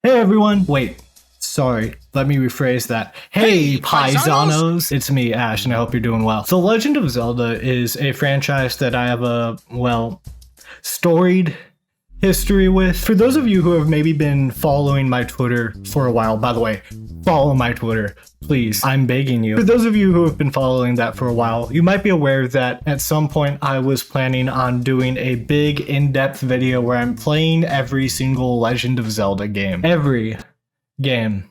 Hey everyone! Wait, sorry, let me rephrase that. Hey paisanos! It's me, Ash, and I hope you're doing well. The Legend of Zelda is a franchise that I have a, well, storied history with. For those of you who have maybe been following my Twitter for a while, by the way, follow my Twitter, please. I'm begging you. For those of you who have been following that for a while, you might be aware that at some point I was planning on doing a big in-depth video where I'm playing every single Legend of Zelda game. Every game.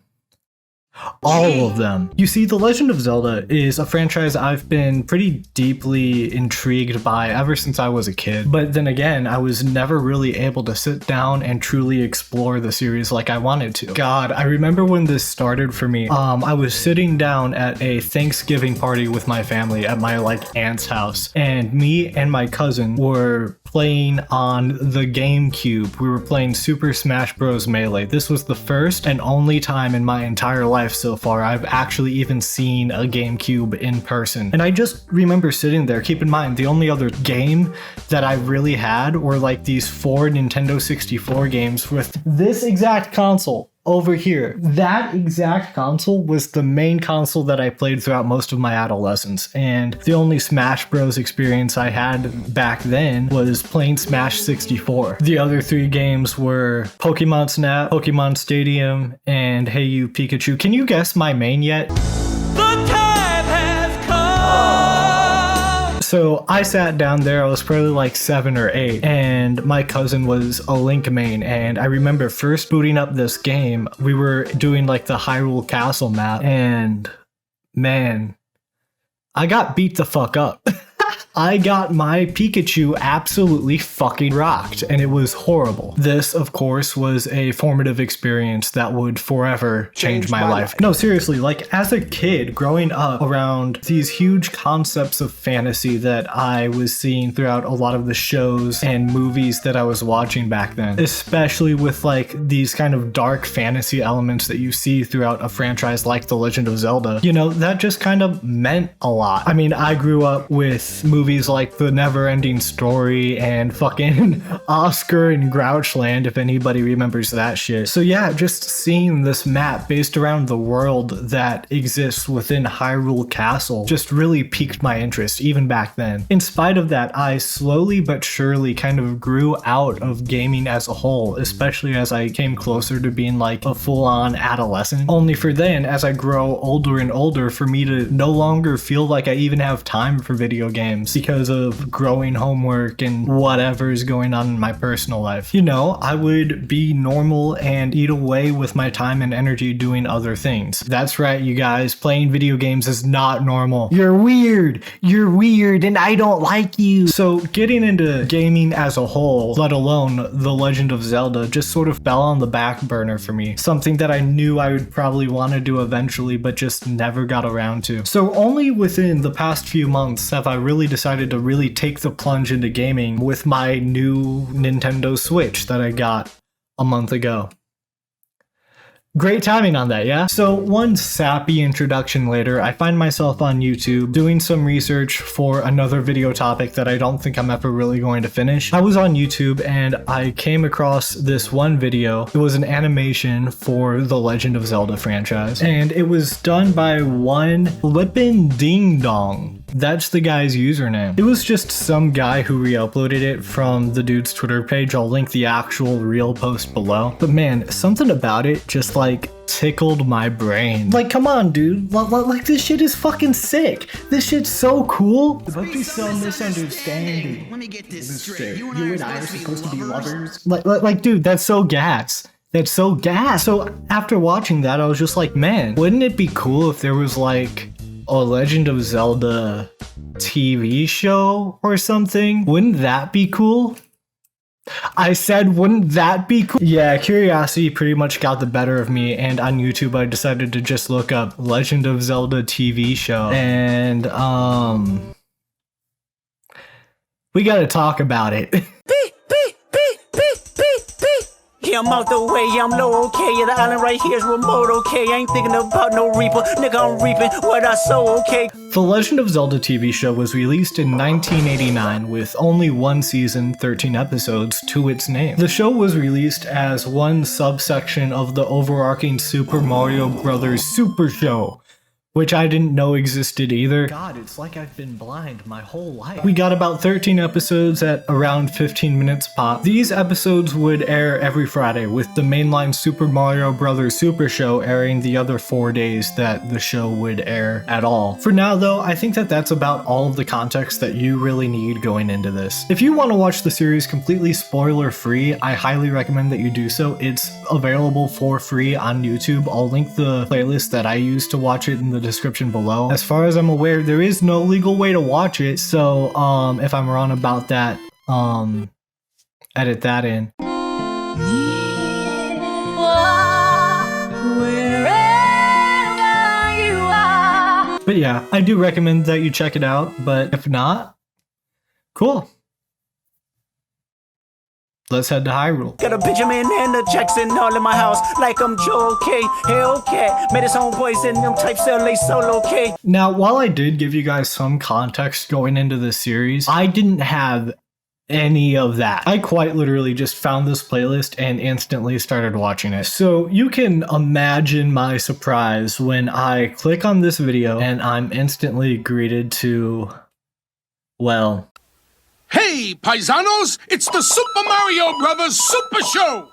All of them. You see, The Legend of Zelda is a franchise I've been pretty deeply intrigued by ever since I was a kid. But then again, I was never really able to sit down and truly explore the series like I wanted to. God, I remember when this started for me. I was sitting down at a Thanksgiving party with my family at my aunt's house, and me and my cousin were playing on the GameCube. We were playing Super Smash Bros. Melee. This was the first and only time in my entire life so far I've actually even seen a GameCube in person. And I just remember sitting there. Keep in mind, the only other game that I really had were like these 4 Nintendo 64 games with this exact console over here. That exact console was the main console that I played throughout most of my adolescence, and the only Smash Bros experience I had back then was playing Smash 64. The other 3 games were Pokemon Snap, Pokemon Stadium, and Hey You Pikachu. Can you guess my main yet? So I sat down there, I was probably like 7 or 8, and my cousin was a Link main, and I remember first booting up this game, we were doing like the Hyrule Castle map, and man, I got beat the fuck up. I got my Pikachu absolutely fucking rocked, and it was horrible. This, of course, was a formative experience that would forever change my life. No, seriously, like as a kid growing up around these huge concepts of fantasy that I was seeing throughout a lot of the shows and movies that I was watching back then, especially with like these kind of dark fantasy elements that you see throughout a franchise like The Legend of Zelda, you know, that just kind of meant a lot. I mean, I grew up with movies like The Never-Ending Story and fucking Oscar and Grouchland, if anybody remembers that shit. So yeah, just seeing this map based around the world that exists within Hyrule Castle just really piqued my interest even back then. In spite of that, I slowly but surely kind of grew out of gaming as a whole, especially as I came closer to being like a full-on adolescent. Only for then, as I grow older and older, for me to no longer feel like I even have time for video games because of growing homework and whatever is going on in my personal life. You know, I would be normal and eat away with my time and energy doing other things. That's right, you guys, playing video games is not normal. You're weird, and I don't like you. So getting into gaming as a whole, let alone The Legend of Zelda, just sort of fell on the back burner for me. Something that I knew I would probably want to do eventually, but just never got around to. So only within the past few months have I really decided to really take the plunge into gaming with my new Nintendo Switch that I got a month ago. Great timing on that, yeah? So one sappy introduction later, I find myself on YouTube doing some research for another video topic that I don't think I'm ever really going to finish. I was on YouTube and I came across this one video. It was an animation for the Legend of Zelda franchise, and it was done by one Flippin' Ding Dong. That's the guy's username. It was just some guy who re-uploaded it from the dude's Twitter page. I'll link the actual real post below. But man, something about it just like tickled my brain. Like, come on, dude. Like, this shit is fucking sick. This shit's so cool. But please so misunderstanding. Let me get this straight. You and I are supposed to be lovers. Like, dude, that's so gas. That's so gas. So after watching that, I was just like, man, wouldn't it be cool if there was like a Legend of Zelda TV show or something? Wouldn't that be cool? I said, wouldn't that be cool? Yeah, curiosity pretty much got the better of me, and on YouTube I decided to just look up Legend of Zelda TV show, and we gotta talk about it. Yeah, I'm out the way, yeah, I'm low, okay. Yeah, the island right here is remote, okay. I ain't thinking about no reaper, nigga, I'm reaping what I sow, okay. The Legend of Zelda TV show was released in 1989 with only one season, 13 episodes to its name. The show was released as one subsection of the overarching Super Mario Bros. Super Show, which I didn't know existed either. God, it's like I've been blind my whole life. We got about 13 episodes at around 15 minutes pop. These episodes would air every Friday, with the mainline Super Mario Bros. Super Show airing the other 4 days that the show would air at all. For now though, I think that that's about all of the context that you really need going into this. If you want to watch the series completely spoiler free, I highly recommend that you do so. It's available for free on YouTube. I'll link the playlist that I use to watch it in the description below. As far as I'm aware, there is no legal way to watch it, so if I'm wrong about that, edit that in. But yeah, I do recommend that you check it out, but if not, cool. Let's head to Hyrule. Got a Benjamin and a Jackson all in my house, like I'm Joe, okay. Hellcat, made his own boys and them types LA solo, okay. Now, while I did give you guys some context going into this series, I didn't have any of that. I quite literally just found this playlist and instantly started watching it. So you can imagine my surprise when I click on this video and I'm instantly greeted to, well... Hey, paisanos! It's the Super Mario Brothers Super Show!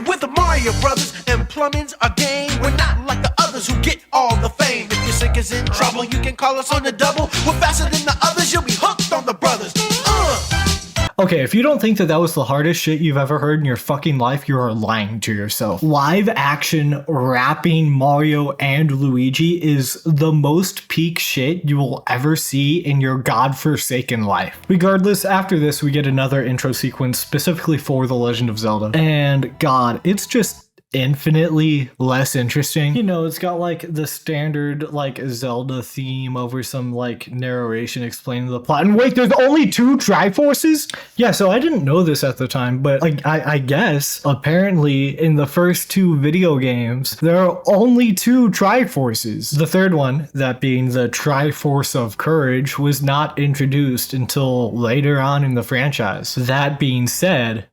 With the Mario Brothers and plumbing's a game. We're not like the others who get all the fame. If your sink is in trouble, you can call us on the double. We're faster than the others, you'll be hooked on the brothers. Okay, if you don't think that that was the hardest shit you've ever heard in your fucking life, you are lying to yourself. Live action rapping Mario and Luigi is the most peak shit you will ever see in your godforsaken life. Regardless, after this we get another intro sequence specifically for The Legend of Zelda. And God, it's just infinitely less interesting. You know, it's got like the standard like Zelda theme over some like narration explaining the plot. And wait, there's only 2 Triforces? Yeah, so I didn't know this at the time, but like I guess apparently in the first 2 video games there are only 2 Triforces. The third one, that being the Triforce of Courage, was not introduced until later on in the franchise. That being said,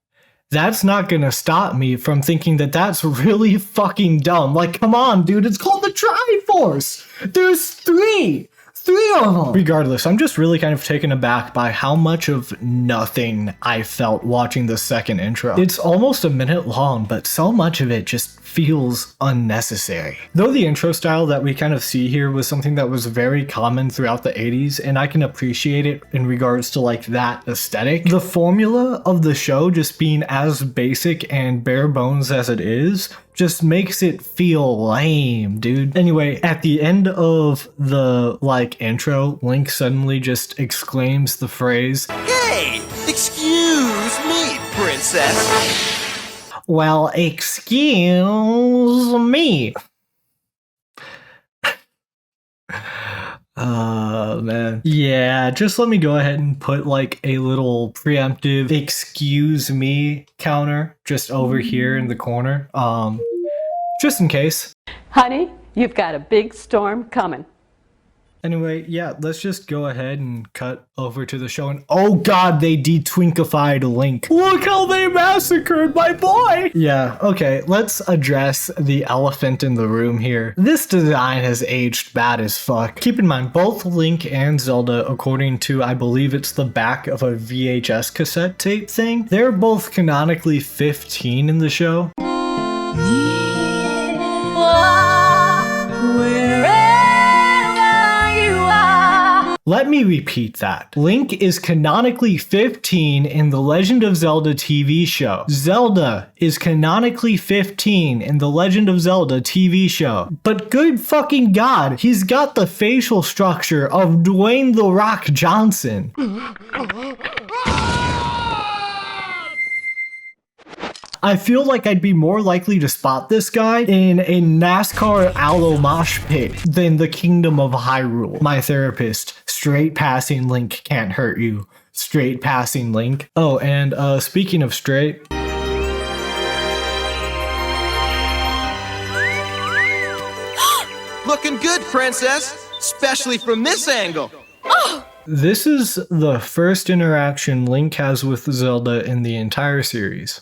that's not gonna stop me from thinking that that's really fucking dumb. Like, come on, dude, it's called the Triforce! There's 3 of them! Regardless, I'm just really kind of taken aback by how much of nothing I felt watching the second intro. It's almost a minute long, but so much of it just feels unnecessary. Though the intro style that we kind of see here was something that was very common throughout the 80s, and I can appreciate it in regards to like that aesthetic, the formula of the show just being as basic and bare bones as it is just makes it feel lame, dude. Anyway, at the end of the like intro, Link suddenly just exclaims the phrase, Hey, excuse me, princess. well, excuse me. Man. Yeah, just let me go ahead and put like a little preemptive excuse me counter just over here in the corner. Just in case. Honey, you've got a big storm coming. Anyway, yeah, let's just go ahead and cut over to the show, and oh god, they detwinkified Link. Look how they massacred my boy! Yeah, okay, let's address the elephant in the room here. This design has aged bad as fuck. Keep in mind, both Link and Zelda, according to, I believe it's the back of a VHS cassette tape thing, they're both canonically 15 in the show. Let me repeat that. Link is canonically 15 in the Legend of Zelda TV show. Zelda is canonically 15 in the Legend of Zelda TV show. But good fucking god, he's got the facial structure of Dwayne "The Rock" Johnson. I feel like I'd be more likely to spot this guy in a NASCAR Aloe mosh pit than the Kingdom of Hyrule. My therapist, straight passing Link can't hurt you. Straight passing Link. Oh, and speaking of straight, Looking good, princess, especially from this angle. this is the first interaction Link has with Zelda in the entire series.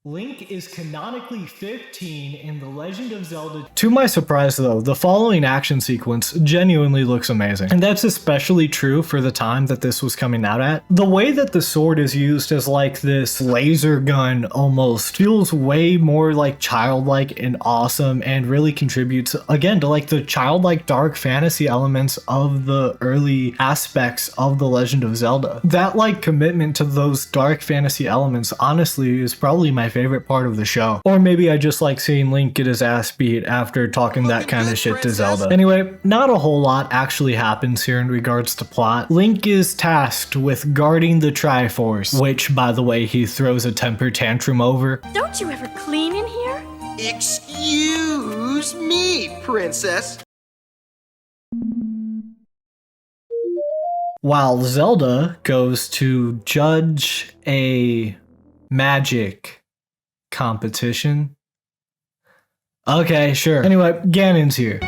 Link is canonically 15 in The Legend of Zelda. To my surprise though, the following action sequence genuinely looks amazing. And that's especially true for the time that this was coming out at. The way that the sword is used as like this laser gun almost feels way more like childlike and awesome, and really contributes again to like the childlike dark fantasy elements of the early aspects of The Legend of Zelda. That like commitment to those dark fantasy elements honestly is probably my favorite part of the show. Or maybe I just like seeing Link get his ass beat after talking that kind of shit to Zelda. Anyway, not a whole lot actually happens here in regards to plot. Link is tasked with guarding the Triforce, which by the way he throws a temper tantrum over. Don't you ever clean in here? Excuse me, princess. While Zelda goes to judge a magic competition. Okay, sure. Anyway, Ganon's here.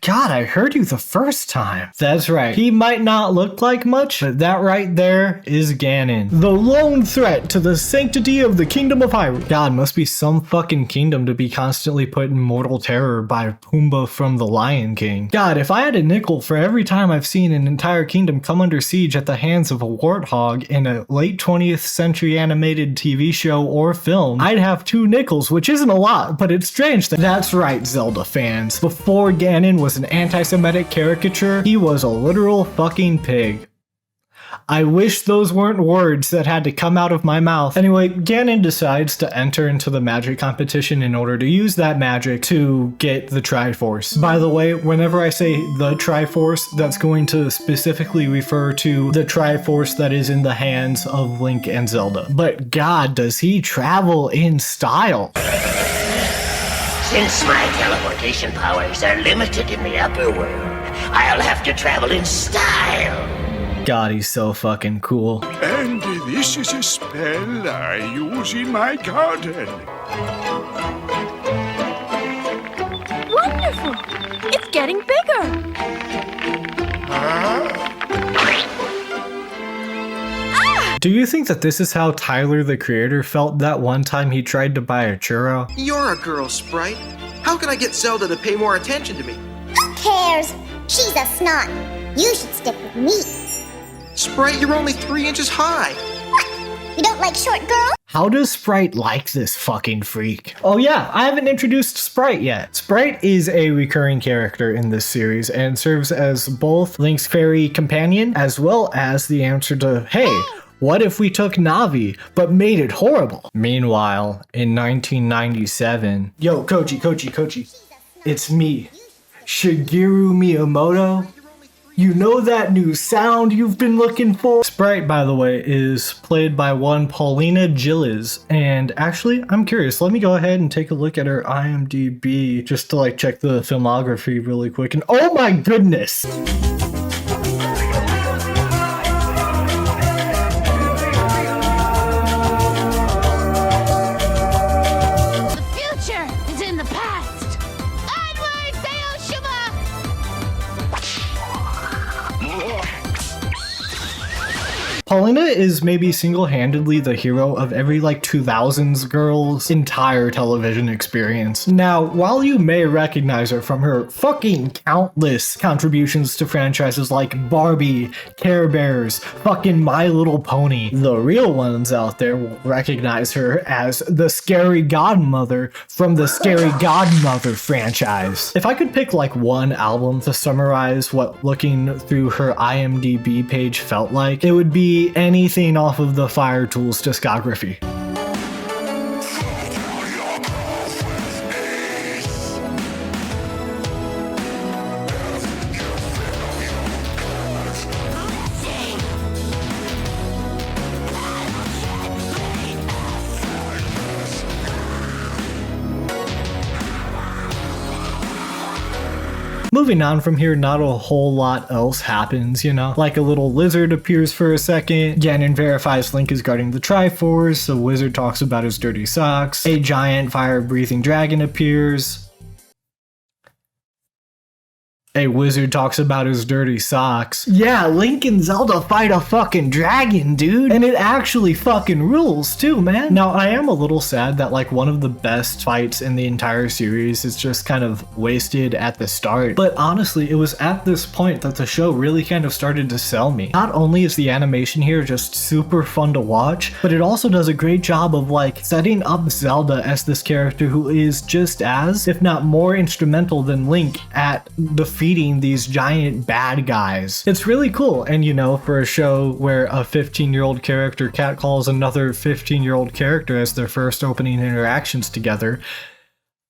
God, I heard you the first time. That's right. He might not look like much, but that right there is Ganon. The lone threat to the sanctity of the Kingdom of Hyrule. God, must be some fucking kingdom to be constantly put in mortal terror by Pumbaa from The Lion King. God, if I had a nickel for every time I've seen an entire kingdom come under siege at the hands of a warthog in a late 20th century animated TV show or film, I'd have 2 nickels, which isn't a lot, but it's strange that— That's right, Zelda fans. Before Ganon was an anti-Semitic caricature, he was a literal fucking pig. I wish those weren't words that had to come out of my mouth. Anyway, Ganon decides to enter into the magic competition in order to use that magic to get the Triforce. By the way, whenever I say the Triforce, that's going to specifically refer to the Triforce that is in the hands of Link and Zelda. But God, does he travel in style. Since my teleportation powers are limited in the upper world, I'll have to travel in style. God, he's so fucking cool. And this is a spell I use in my garden. Wonderful! It's getting bigger! Do you think that this is how Tyler the Creator felt that one time he tried to buy a churro? You're a girl, Sprite. How can I get Zelda to pay more attention to me? Who cares? She's a snot. You should stick with me. Sprite, you're only 3 inches high. What? You don't like short girls? How does Sprite like this fucking freak? Oh yeah, I haven't introduced Sprite yet. Sprite is a recurring character in this series and serves as both Link's fairy companion as well as the answer to, hey, what if we took Navi, but made it horrible? Meanwhile, in 1997, yo, Kochi, it's me, Shigeru Miyamoto. You know that new sound you've been looking for? Sprite, by the way, is played by one Paulina Gillies. And actually, I'm curious, let me go ahead and take a look at her IMDb just to like check the filmography really quick. And oh my goodness! Paulina is maybe single-handedly the hero of every like 2000s girl's entire television experience. Now, while you may recognize her from her fucking countless contributions to franchises like Barbie, Care Bears, fucking My Little Pony, the real ones out there will recognize her as the Scary Godmother from the Scary Godmother franchise. If I could pick like one album to summarize what looking through her IMDb page felt like, it would be anything off of the Fire Tools discography. Moving on from here, not a whole lot else happens, you know? Like a little lizard appears for a second, Ganon verifies Link is guarding the Triforce, the wizard talks about his dirty socks, a giant fire-breathing dragon appears. A wizard talks about his dirty socks. Yeah, Link and Zelda fight a fucking dragon, dude. And it actually fucking rules too, man. Now, I am a little sad that like one of the best fights in the entire series is just kind of wasted at the start. But honestly, it was at this point that the show really kind of started to sell me. Not only is the animation here just super fun to watch, but it also does a great job of like setting up Zelda as this character who is just as, if not more instrumental than Link at defeating these giant bad guys. It's really cool, and you know, for a show where a 15-year-old character catcalls another 15-year-old character as their first opening interactions together,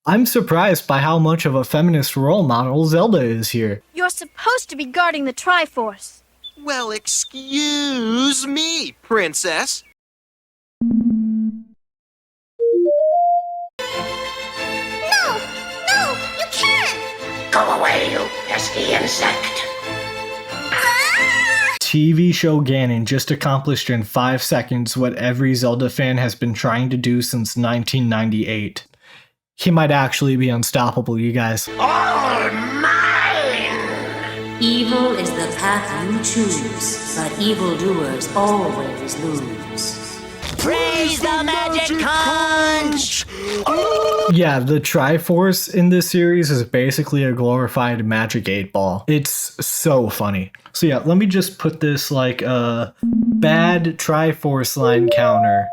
I'm surprised by how much of a feminist role model Zelda is here. You're supposed to be guarding the Triforce. Well, excuse me, princess. Go away, you pesky insect. TV show Ganon just accomplished in 5 seconds what every Zelda fan has been trying to do since 1998. He might actually be unstoppable, you guys. All mine! Evil is the path you choose, but evildoers always lose. Praise the magic conch! Yeah, the Triforce in this series is basically a glorified Magic 8 Ball. It's so funny. So yeah, let me just put this like a bad Triforce line counter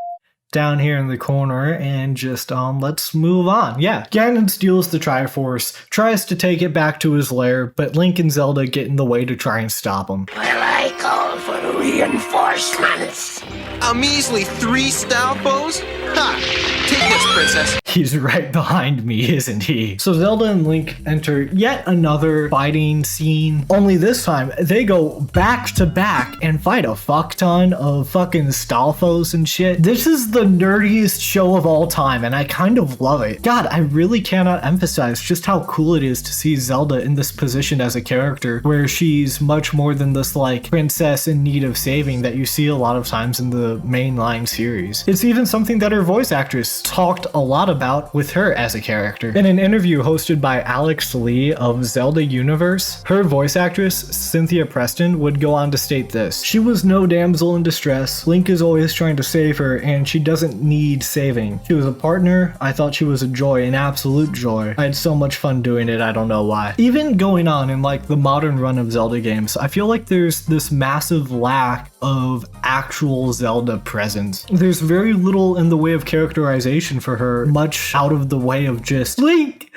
down here in the corner and just let's move on. Yeah, Ganon steals the Triforce, tries to take it back to his lair, but Link and Zelda get in the way to try and stop him. Well, I call for reinforcements. A measly 3 style foes? Ha! Take this, princess. He's right behind me, isn't he? So Zelda and Link enter yet another fighting scene. Only this time, they go back to back and fight a fuck ton of fucking Stalfos and shit. This is the nerdiest show of all time, and I kind of love it. God, I really cannot emphasize just how cool it is to see Zelda in this position as a character, where she's much more than this like princess in need of saving that you see a lot of times in the mainline series. It's even something that her voice actress talked a lot about with her as a character. In an interview hosted by Alex Lee of Zelda Universe, her voice actress, Cynthia Preston, would go on to state this: "She was no damsel in distress. Link is always trying to save her, and she doesn't need saving. She was a partner. I thought she was a joy, an absolute joy. I had so much fun doing it, I don't know why." Even going on in like the modern run of Zelda games, I feel like there's this massive lack of actual Zelda presence. There's very little in the way of characterization for her, much out of the way of just Link,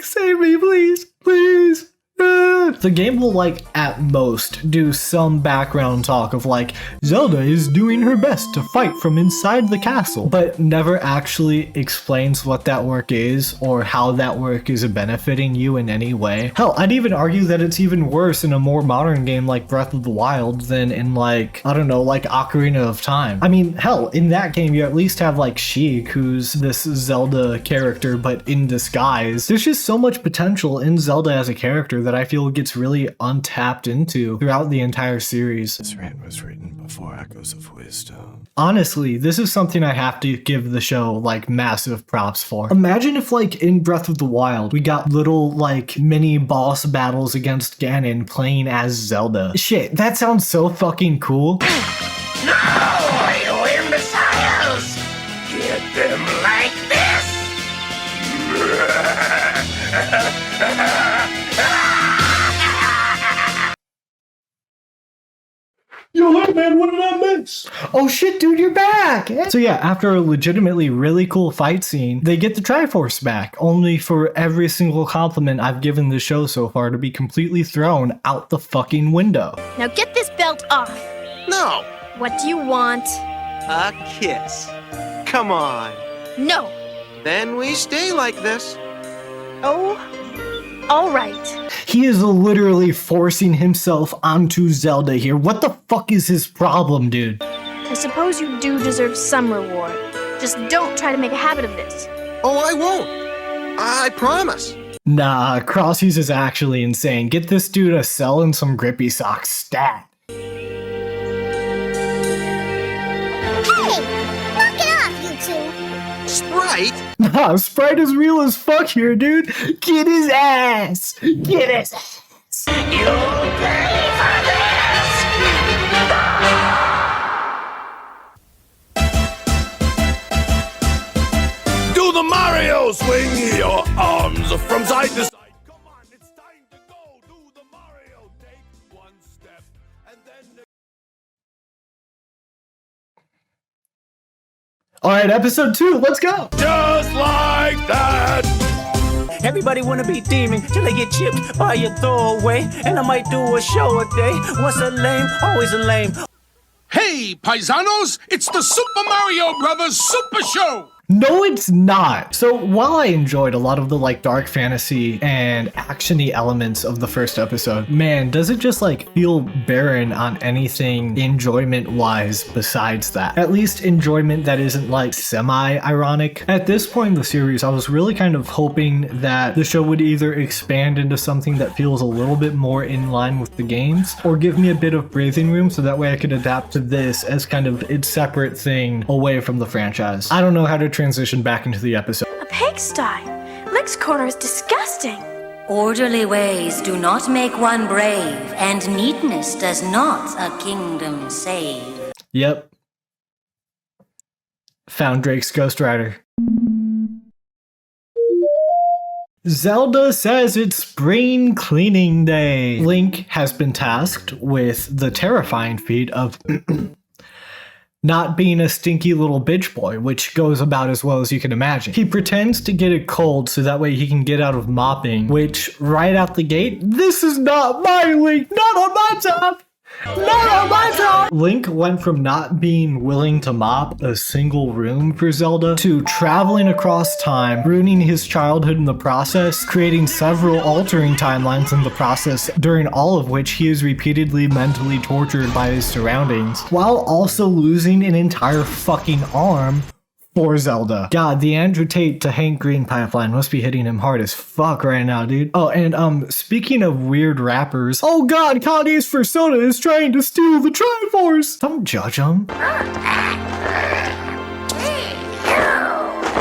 save me, please, please. The game will like at most do some background talk of like Zelda is doing her best to fight from inside the castle, but never actually explains what that work is or how that work is benefiting you in any way. Hell, I'd even argue that it's even worse in a more modern game like Breath of the Wild than in like, I don't know, like Ocarina of Time. I mean, hell, in that game you at least have like Sheik, who's this Zelda character but in disguise. There's just so much potential in Zelda as a character that I feel gets really untapped into throughout the entire series. This rant was written before Echoes of Wisdom. Honestly, this is something I have to give the show like massive props for. Imagine if like in Breath of the Wild, we got little like mini boss battles against Ganon playing as Zelda. Shit, that sounds so fucking cool. No, you imbeciles! Get them like this! Yo, hey man, what did I miss? Oh shit, dude, you're back! So yeah, after a legitimately really cool fight scene, they get the Triforce back, only for every single compliment I've given the show so far to be completely thrown out the fucking window. Now get this belt off. No. What do you want? A kiss. Come on. No. Then we stay like this. Oh, all right. He is literally forcing himself onto Zelda here. What the fuck is his problem, dude? I suppose you do deserve some reward. Just don't try to make a habit of this. Oh, I won't. I promise. Nah, Crossy's is actually insane. Get this dude a cell and some grippy socks stat. Sprite? Nah, Sprite is real as fuck here, dude. Get his ass. Get his ass. You'll pay for this! Do the Mario swing your arms from side to side. Come on, it's time to go. Do the Mario. Take one step and then... Alright, episode 2, let's go! Just like that! Everybody wanna be demon till they get chipped by your throwaway. And I might do a show a day. Once a lame, always a lame. Hey, paisanos, it's the Super Mario Brothers Super Show! No, it's not. So while I enjoyed a lot of the like dark fantasy and actiony elements of the first episode, man, does it just like feel barren on anything enjoyment wise besides that? At least enjoyment that isn't like semi-ironic. At this point in the series, I was really kind of hoping that the show would either expand into something that feels a little bit more in line with the games, or give me a bit of breathing room so that way I could adapt to this as kind of its separate thing away from the franchise. I don't know how to transition back into the episode. A pigsty. Lick's corner is disgusting. Orderly ways do not make one brave, and neatness does not a kingdom save. Yep. Found Drake's Ghost Rider. Zelda says it's spring cleaning day. Link has been tasked with the terrifying feat of not being a stinky little bitch boy, which goes about as well as you can imagine. He pretends to get a cold so that way he can get out of mopping, which right out the gate, this is not my Link, not on my top! Not on my top! Link went from not being willing to mop a single room for Zelda to traveling across time, ruining his childhood in the process, creating several altering timelines in the process, during all of which he is repeatedly mentally tortured by his surroundings, while also losing an entire fucking arm for Zelda. God, the Andrew Tate to Hank Green pipeline must be hitting him hard as fuck right now, dude. Oh, and speaking of weird rappers, oh god, Kanye's persona is trying to steal the Triforce! Don't judge him.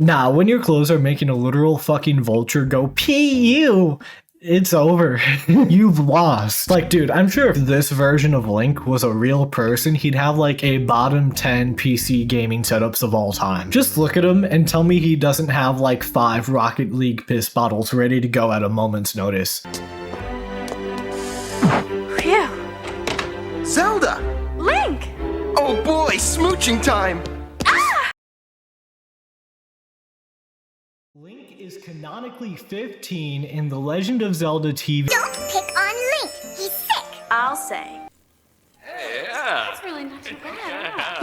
Nah, when your clothes are making a literal fucking vulture go PU, it's over. You've lost. Like, dude, I'm sure if this version of Link was a real person, he'd have like a bottom 10 PC gaming setups of all time. Just look at him and tell me he doesn't have like 5 Rocket League piss bottles ready to go at a moment's notice. Phew. Zelda! Link! Oh boy, smooching time! Link is canonically 15 in the Legend of Zelda TV. Don't pick on Link. He's sick. I'll say. Hey, That's really not too bad.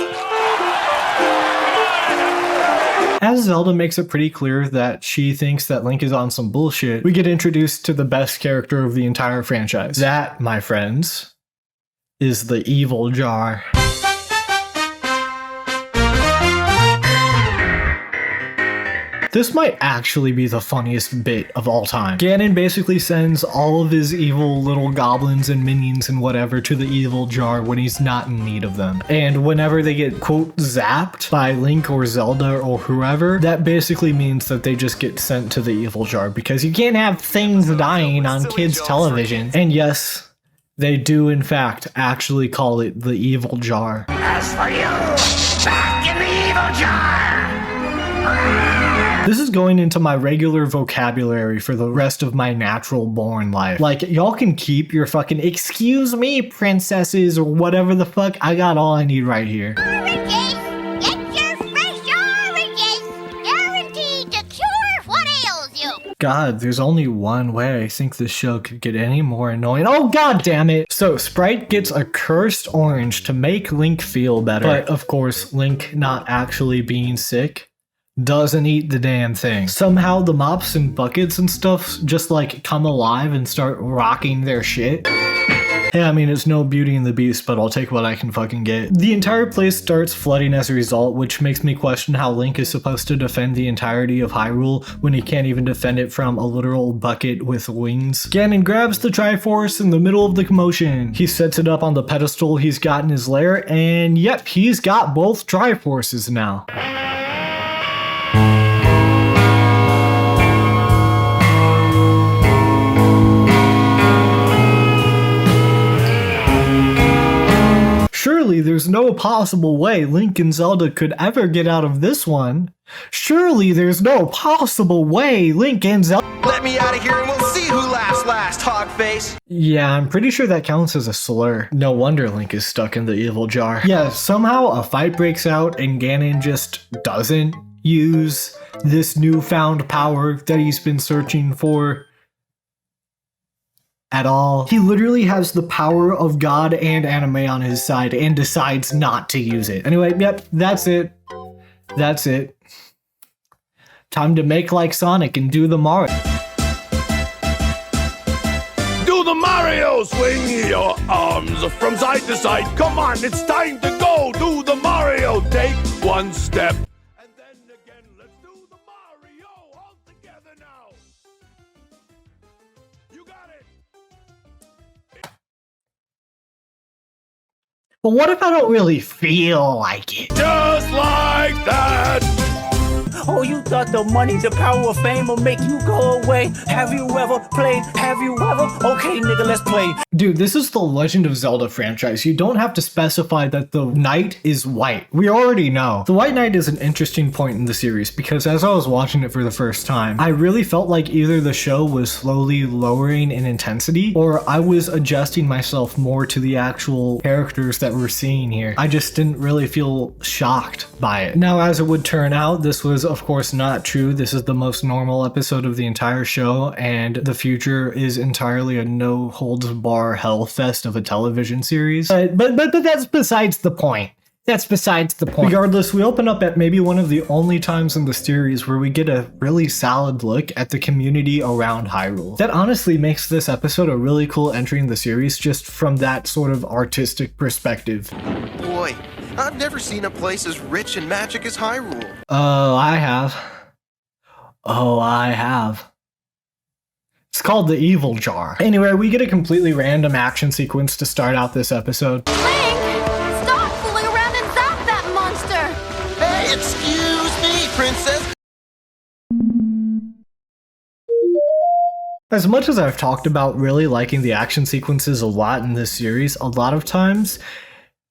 As Zelda makes it pretty clear that she thinks that Link is on some bullshit, we get introduced to the best character of the entire franchise. That, my friends, is the evil jar. This might actually be the funniest bit of all time. Ganon basically sends all of his evil little goblins and minions and whatever to the evil jar when he's not in need of them. And whenever they get, quote, zapped by Link or Zelda or whoever, that basically means that they just get sent to the evil jar because you can't have things dying on kids' television. And yes, they do in fact actually call it the evil jar. As for you, back in the evil jar! This is going into my regular vocabulary for the rest of my natural born life. Like, y'all can keep your fucking excuse me princesses or whatever the fuck. I got all I need right here. Oranges! Get your fresh oranges! Guaranteed to cure what ails you! God, there's only one way I think this show could get any more annoying. Oh god damn it! So, Sprite gets a cursed orange to make Link feel better. But, of course, Link not actually being sick doesn't eat the damn thing. Somehow the mops and buckets and stuff just like come alive and start rocking their shit. Yeah, I mean, it's no Beauty and the Beast, but I'll take what I can fucking get. The entire place starts flooding as a result, which makes me question how Link is supposed to defend the entirety of Hyrule when he can't even defend it from a literal bucket with wings. Ganon grabs the Triforce in the middle of the commotion. He sets it up on the pedestal he's got in his lair, and yep, he's got both Triforces now. Surely there's no possible way Link and Zelda could ever get out of this one. Surely there's no possible way Link and Zelda— Let me out of here and we'll see who laughs last, Hogface. Yeah, I'm pretty sure that counts as a slur. No wonder Link is stuck in the evil jar. Yeah, somehow a fight breaks out and Ganon just doesn't use this newfound power that he's been searching for at all. He literally has the power of God and anime on his side and decides not to use it. Anyway, yep, that's it. That's it. Time to make like Sonic and do the Mario. Do the Mario! Swing your arms from side to side. Come on, it's time to go. Do the Mario. Take one step. And then again, let's do the Mario all together now. You got it. But what if I don't really feel like it? Just like that. Oh, you thought the money, the power of fame will make you go away? Have you ever played? Have you ever? Okay, nigga, let's play. Dude, this is the Legend of Zelda franchise. You don't have to specify that the knight is white. We already know. The White Knight is an interesting point in the series because as I was watching it for the first time, I really felt like either the show was slowly lowering in intensity or I was adjusting myself more to the actual characters that we're seeing here. I just didn't really feel shocked by it. Now, as it would turn out, this was of course not true. This is the most normal episode of the entire show, and the future is entirely a no-holds-bar hellfest of a television series. But that's besides the point. That's besides the point. Regardless, we open up at maybe one of the only times in the series where we get a really solid look at the community around Hyrule. That honestly makes this episode a really cool entry in the series just from that sort of artistic perspective. Boy, I've never seen a place as rich in magic as Hyrule. Oh, I have. Oh, I have. It's called the Evil Jar. Anyway, we get a completely random action sequence to start out this episode. Stop fooling around and zap that monster! Hey, excuse me, princess! As much as I've talked about really liking the action sequences a lot in this series, a lot of times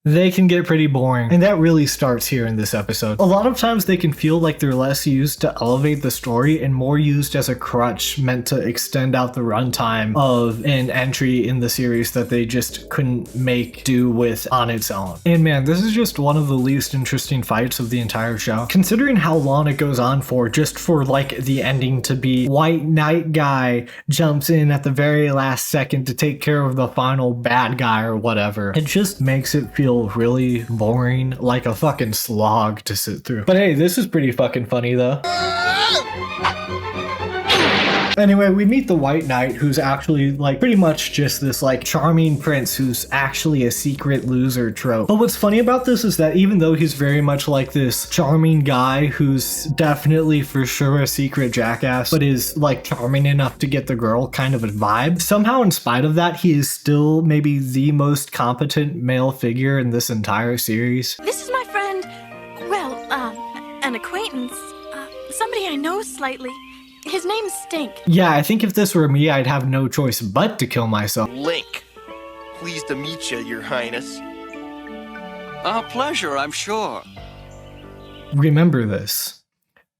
they can get pretty boring, and that really starts here in this episode. A lot of times they can feel like they're less used to elevate the story and more used as a crutch meant to extend out the runtime of an entry in the series that they just couldn't make do with on its own. And man, this is just one of the least interesting fights of the entire show. Considering how long it goes on for, just for like the ending to be White Knight guy jumps in at the very last second to take care of the final bad guy or whatever, it just makes it feel really boring, like a fucking slog to sit through. But hey, this is pretty fucking funny though. Anyway, we meet the White Knight, who's actually like pretty much just this like charming prince who's actually a secret loser trope. But what's funny about this is that even though he's very much like this charming guy who's definitely for sure a secret jackass, but is like charming enough to get the girl kind of a vibe, somehow in spite of that, he is still maybe the most competent male figure in this entire series. This is my friend, well, an acquaintance, somebody I know slightly. His name's Stink. Yeah, I think if this were me, I'd have no choice but to kill myself. Link. Pleased to meet you, Your Highness. A pleasure, I'm sure. Remember this.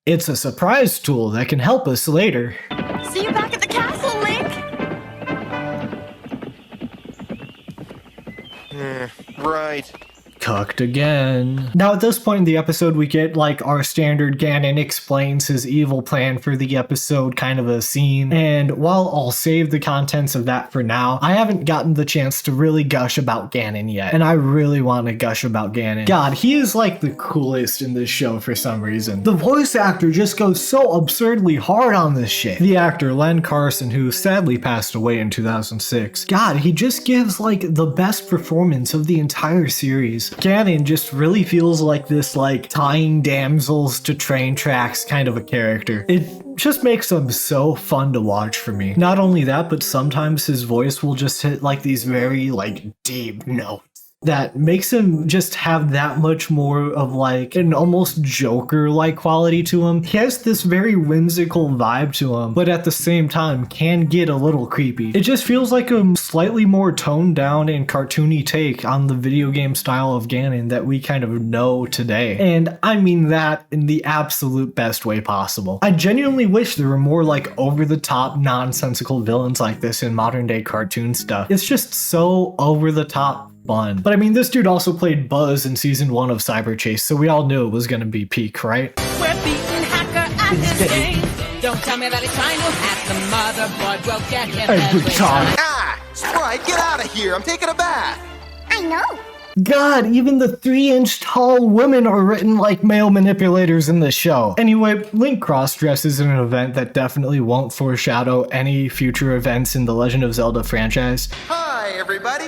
It's a surprise tool that can help us later. See you back at the castle, Link! Right. Cooked again. Now at this point in the episode, we get like our standard Ganon explains his evil plan for the episode kind of a scene. And while I'll save the contents of that for now, I haven't gotten the chance to really gush about Ganon yet. And I really want to gush about Ganon. God, he is like the coolest in this show for some reason. The voice actor just goes so absurdly hard on this shit. The actor Len Carson, who sadly passed away in 2006. God, he just gives like the best performance of the entire series. Ganon just really feels like this like tying damsels to train tracks kind of a character. It just makes him so fun to watch for me. Not only that, but sometimes his voice will just hit like these very like deep notes that makes him just have that much more of like an almost Joker-like quality to him. He has this very whimsical vibe to him, but at the same time can get a little creepy. It just feels like a slightly more toned down and cartoony take on the video game style of Ganon that we kind of know today. And I mean that in the absolute best way possible. I genuinely wish there were more like over-the-top nonsensical villains like this in modern day cartoon stuff. It's just so over-the-top fun. But I mean, this dude also played Buzz in season 1 of Cyber Chase, so we all knew it was gonna be peak, right? We're beating hacker at this game. Don't tell me that it's trying to hack the motherboard. We'll get him every time. Ah! Sprite, get out of here! I'm taking a bath! I know. God, even the 3-inch tall women are written like male manipulators in this show. Anyway, Link cross-dresses in an event that definitely won't foreshadow any future events in the Legend of Zelda franchise. Hi, everybody!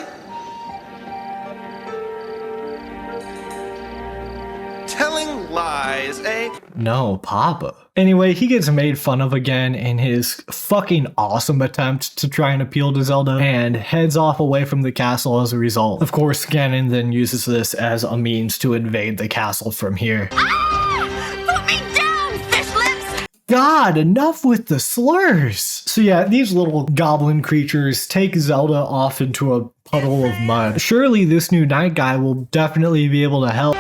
Telling lies, eh? No, Papa. Anyway, he gets made fun of again in his fucking awesome attempt to try and appeal to Zelda and heads off away from the castle as a result. Of course, Ganon then uses this as a means to invade the castle from here. Put me down, fish lips! God, enough with the slurs! So yeah, these little goblin creatures take Zelda off into a puddle of mud. Surely this new night guy will definitely be able to help.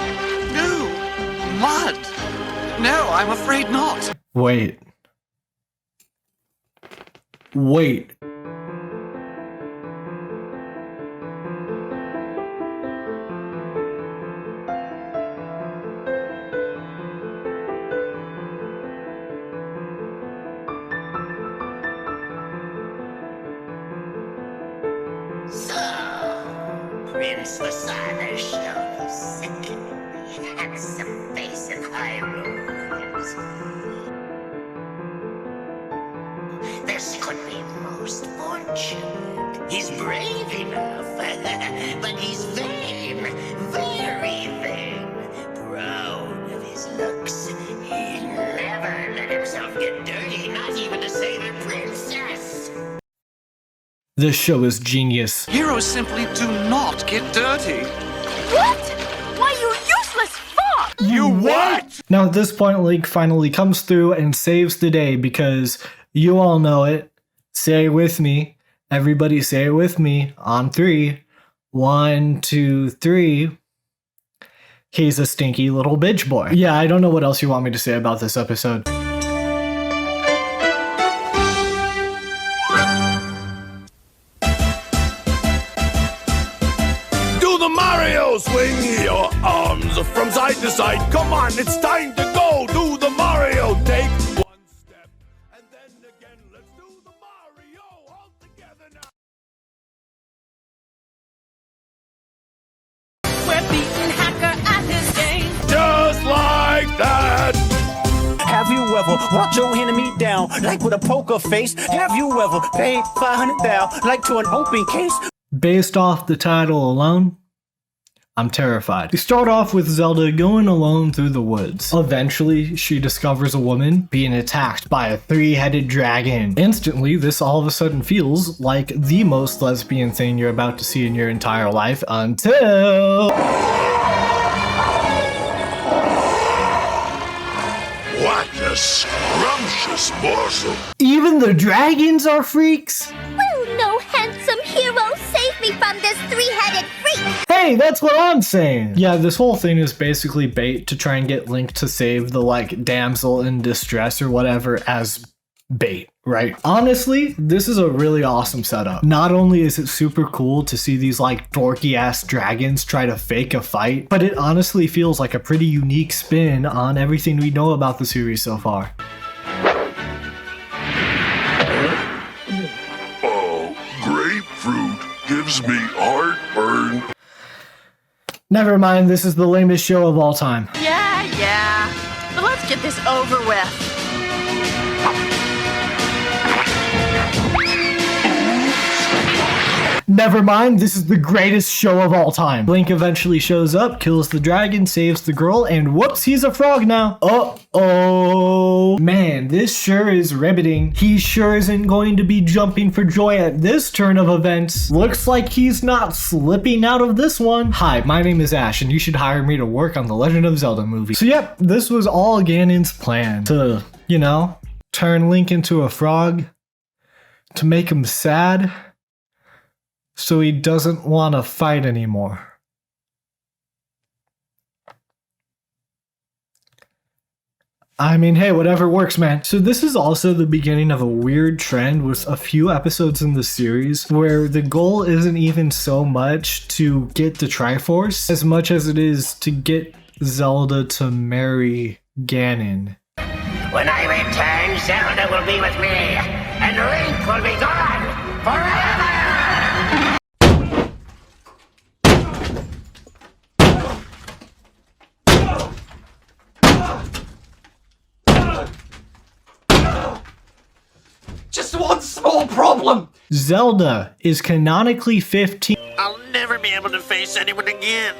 Mud? No, I'm afraid not. Wait. So, Prince Masada shows. Handsome face in Hyrule. This could be most fortunate. He's brave enough, but he's vain, very vain. Proud of his looks, he never let himself get dirty, not even to save a princess. This show is genius. Heroes simply do not get dirty. What? Why, you useless fuck! You what? Now at this point, Link finally comes through and saves the day because you all know it. Say it with me. Everybody say it with me. On 3. 1, 2, 3. He's a stinky little bitch boy. Yeah, I don't know what else you want me to say about this episode. Swing your arms from side to side. Come on, it's time to go. Do the Mario. Take one step, and then again, let's do the Mario all together now. We're beating hacker at this game. Just like that. Have you ever walked your enemy down like with a poker face? Have you ever paid $500 like to an open case? Based off the title alone, I'm terrified. We start off with Zelda going alone through the woods. Eventually, she discovers a woman being attacked by a 3-headed dragon. Instantly, this all of a sudden feels like the most lesbian thing you're about to see in your entire life until... What a scrumptious morsel. Even the dragons are freaks? Will no handsome hero save me from this 3-headed freak? Hey, that's what I'm saying! Yeah, this whole thing is basically bait to try and get Link to save the, like, damsel in distress or whatever as bait, right? Honestly, this is a really awesome setup. Not only is it super cool to see these like dorky ass dragons try to fake a fight, but it honestly feels like a pretty unique spin on everything we know about the series so far. Oh, grapefruit gives me heartburn. Never mind, this is the lamest show of all time. Yeah. But let's get this over with. Never mind, this is the greatest show of all time. Link eventually shows up, kills the dragon, saves the girl, and whoops, he's a frog now. Uh-oh. Man, this sure is riveting. He sure isn't going to be jumping for joy at this turn of events. Looks like he's not slipping out of this one. Hi, my name is Ash, and you should hire me to work on the Legend of Zelda movie. So yep, this was all Ganon's plan. To, you know, turn Link into a frog. To make him sad. So he doesn't want to fight anymore. I mean, hey, whatever works, man. So this is also the beginning of a weird trend with a few episodes in the series where the goal isn't even so much to get the Triforce as much as it is to get Zelda to marry Ganon. When I return, Zelda will be with me, and Link will be gone forever! Just one small problem. Zelda is canonically 15. I'll never be able to face anyone again.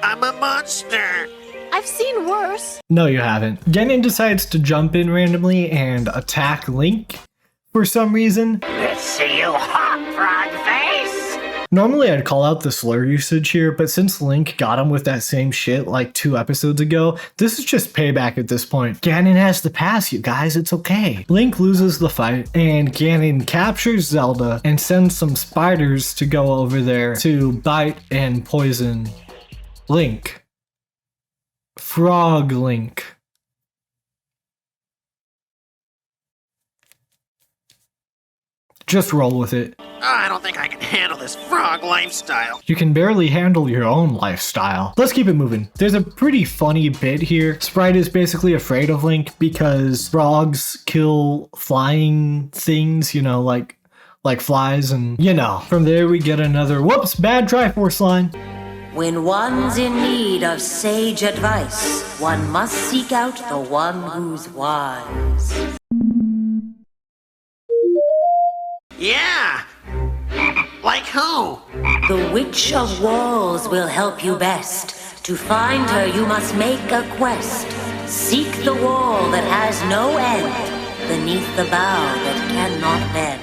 I'm a monster. I've seen worse. No, you haven't. Ganon decides to jump in randomly and attack Link for some reason. Let's see you hop, frog face! Normally I'd call out the slur usage here, but since Link got him with that same shit like 2 episodes ago, this is just payback at this point. Ganon has to pass, you guys, it's okay. Link loses the fight, and Ganon captures Zelda and sends some spiders to go over there to bite and poison Link. Frog Link. Just roll with it. I don't think I can handle this frog lifestyle. You can barely handle your own lifestyle. Let's keep it moving. There's a pretty funny bit here. Sprite is basically afraid of Link because frogs kill flying things, you know, like flies, and you know. From there we get another whoops, bad Triforce line. When one's in need of sage advice, one must seek out the one who's wise. Yeah! Like who? The Witch of Walls will help you best. To find her, you must make a quest. Seek the wall that has no end, beneath the bough that cannot bend.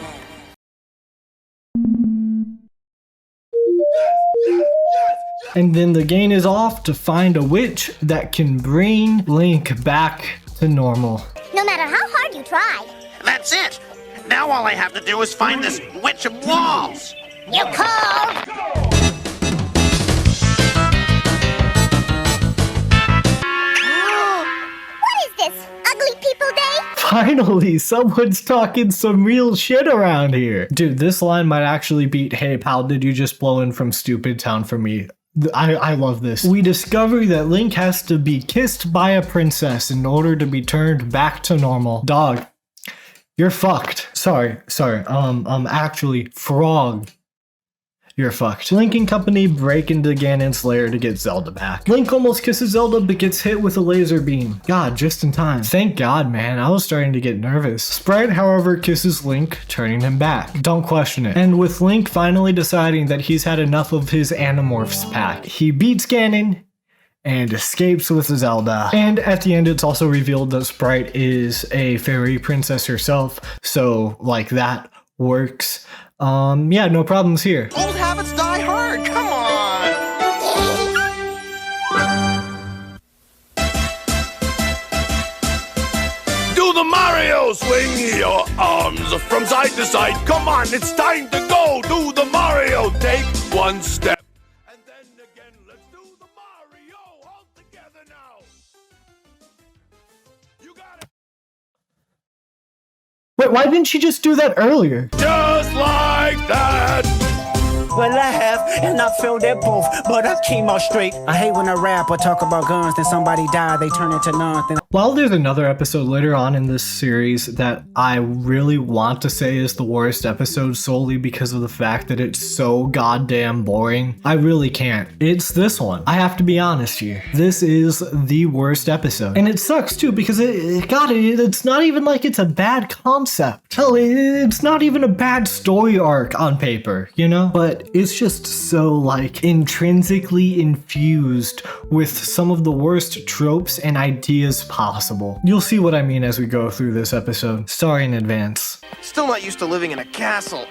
And then the game is off to find a witch that can bring Link back to normal. No matter how hard you try. That's it! Now all I have to do is find this Witch of Walls! You called! What is this? Ugly People Day? Finally, someone's talking some real shit around here. Dude, this line might actually beat, "Hey pal, did you just blow in from Stupid Town for me?" I love this. We discover that Link has to be kissed by a princess in order to be turned back to normal. Dog, you're fucked. Sorry. Actually, frog. You're fucked. Link and company break into Ganon's lair to get Zelda back. Link almost kisses Zelda but gets hit with a laser beam. God, just in time. Thank God, man. I was starting to get nervous. Sprite, however, kisses Link, turning him back. Don't question it. And with Link finally deciding that he's had enough of his Animorphs pack, he beats Ganon and escapes with Zelda. And at the end, it's also revealed that Sprite is a fairy princess herself. So, like, that works. Yeah, no problems here. Old habits die hard, come on! Do the Mario! Swing your arms from side to side. Come on, it's time to go. Do the Mario. Take one step. Wait, why didn't she just do that earlier? Just like that. Well, I have, and I felt that both, but I came out straight. I hate when a rapper talk about guns, then somebody die, they turn into nothing. While there's another episode later on in this series that I really want to say is the worst episode solely because of the fact that it's so goddamn boring, I really can't. It's this one. I have to be honest here. This is the worst episode. And it sucks too because it's not even like it's a bad concept. Hell, it's not even a bad story arc on paper, you know? But it's just so like intrinsically infused with some of the worst tropes and ideas possible. You'll see what I mean as we go through this episode. Sorry in advance. Still not used to living in a castle.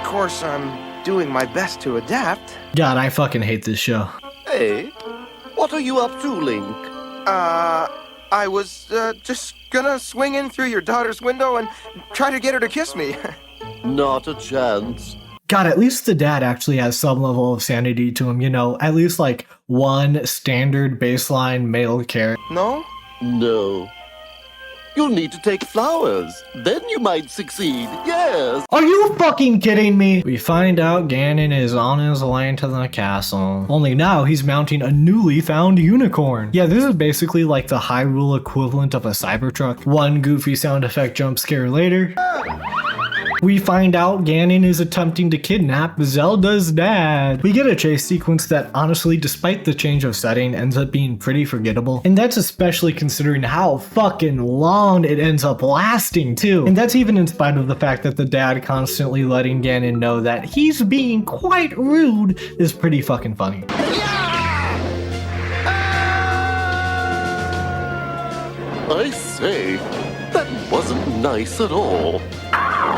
Of course, I'm doing my best to adapt. God, I fucking hate this show. Hey, what are you up to, Link? I was, just gonna swing in through your daughter's window and try to get her to kiss me. Not a chance. God, at least the dad actually has some level of sanity to him, you know, at least like one standard baseline male character. No? No. You'll need to take flowers. Then you might succeed, yes. Are you fucking kidding me? We find out Ganon is on his way to the castle. Only now he's mounting a newly found unicorn. Yeah, this is basically like the Hyrule equivalent of a Cybertruck. One goofy sound effect jump scare later. We find out Ganon is attempting to kidnap Zelda's dad. We get a chase sequence that honestly, despite the change of setting, ends up being pretty forgettable. And that's especially considering how fucking long it ends up lasting too. And that's even in spite of the fact that the dad constantly letting Ganon know that he's being quite rude is pretty fucking funny. I say, that wasn't nice at all.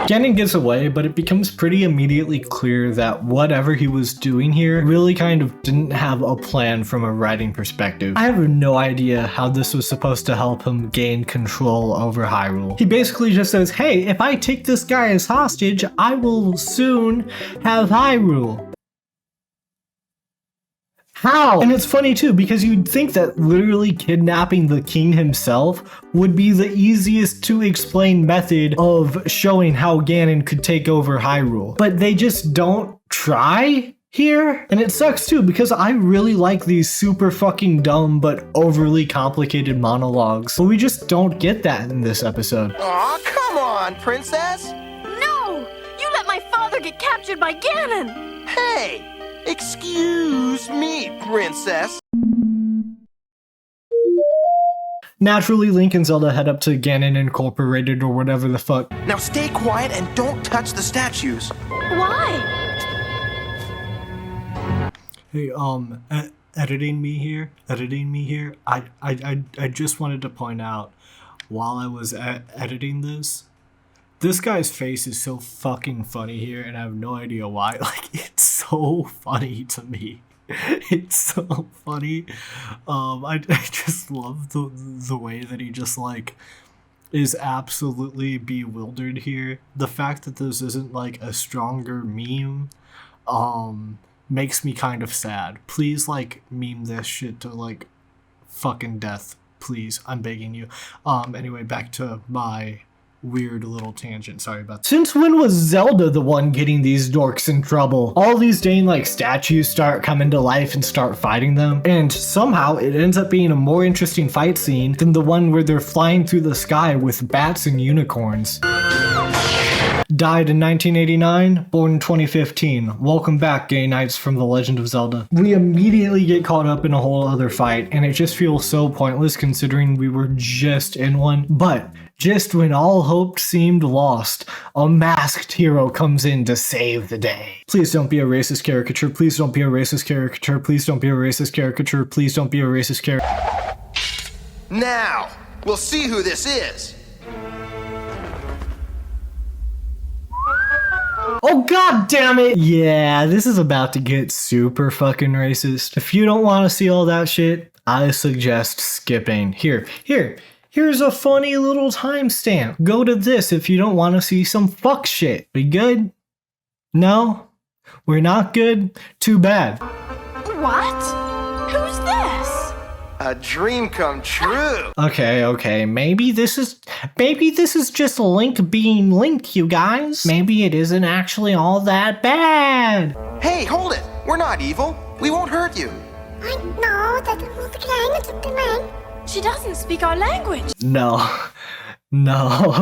Ganon gets away, but it becomes pretty immediately clear that whatever he was doing here really kind of didn't have a plan from a writing perspective. I have no idea how this was supposed to help him gain control over Hyrule. He basically just says, hey, if I take this guy as hostage, I will soon have Hyrule. How? And it's funny too, because you'd think that literally kidnapping the king himself would be the easiest to explain method of showing how Ganon could take over Hyrule. But they just don't try here. And it sucks too, because I really like these super fucking dumb but overly complicated monologues. But we just don't get that in this episode. Aw, come on, princess! No! You let my father get captured by Ganon! Hey! Excuse me, princess. Naturally, Link and Zelda head up to Ganon Incorporated or whatever the fuck. Now stay quiet and don't touch the statues. Why? Hey, editing me here. I just wanted to point out, while I was editing this guy's face is so fucking funny here, and I have no idea why. Like, it's so funny to me. It's so funny. I just love the way that he just like is absolutely bewildered here. The fact that this isn't like a stronger meme makes me kind of sad. Please like meme this shit to like fucking death, please. I'm begging you. Anyway, back to my weird little tangent. Sorry about that. Since when was Zelda the one getting these dorks in trouble? All these dang like statues start coming to life and start fighting them, and somehow it ends up being a more interesting fight scene than the one where they're flying through the sky with bats and unicorns. Died in 1989, born in 2015. Welcome back, gay knights from The Legend of Zelda. We immediately get caught up in a whole other fight, and it just feels so pointless considering we were just in one. But just when all hope seemed lost, a masked hero comes in to save the day. Please don't be a racist caricature. Please don't be a racist caricature. Please don't be a racist caricature. Please don't be a racist caricature. Now, we'll see who this is. Oh god damn it! Yeah, this is about to get super fucking racist. If you don't want to see all that shit, I suggest skipping. Here's a funny little timestamp. Go to this if you don't want to see some fuck shit. We good? No? We're not good? Too bad. What? Who's this? A dream come true. Okay, maybe this is just Link being Link, you guys. Maybe it isn't actually all that bad. Hey, hold it. We're not evil. We won't hurt you. I know that She doesn't speak our language. No. Nightmare.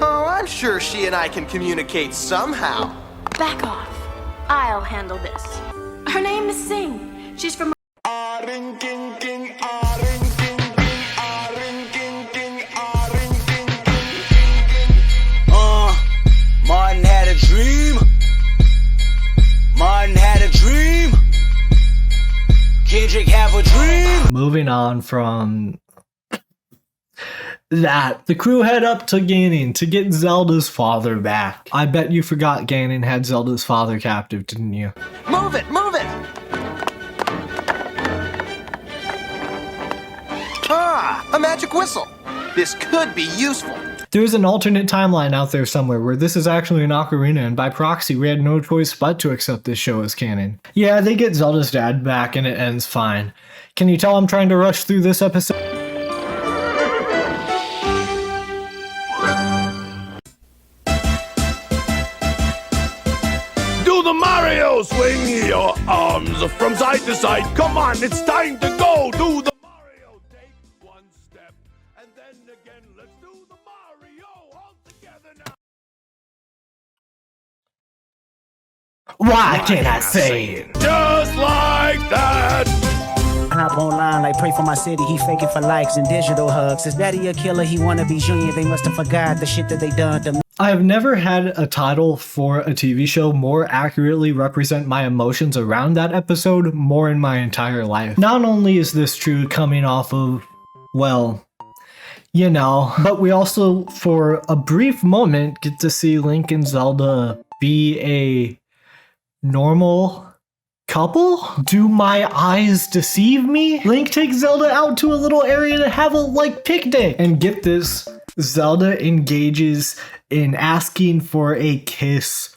Oh, I'm sure she and I can communicate somehow. Back off. I'll handle this. Her name is Sing. She's from... Martin had a dream. Martin had a dream. Kendrick have a dream. Moving on from that, the crew head up to Ganon to get Zelda's father back. I bet you forgot Ganon had Zelda's father captive, didn't you? Move it! Ah, a magic whistle. This could be useful. There's an alternate timeline out there somewhere where this is actually an ocarina, and by proxy, we had no choice but to accept this show as canon. Yeah, they get Zelda's dad back and it ends fine. Can you tell I'm trying to rush through this episode? Do the Mario! Swing your arms from side to side. Come on, it's time to go. Do the Mario. Take one step, and then again, let's do the Mario all together now. Why can't I say it? Just like that. Hop online like pray for my city. He faking for likes and digital hugs. His daddy a killer. He wanna be Junior. They must have forgot the shit that they done to me. I've never had a title for a TV show more accurately represent my emotions around that episode more in my entire life. Not only is this true coming off of, well, you know, but we also, for a brief moment, get to see Link and Zelda be a normal couple? Do my eyes deceive me? Link takes Zelda out to a little area to have a, picnic. And get this, Zelda engages in asking for a kiss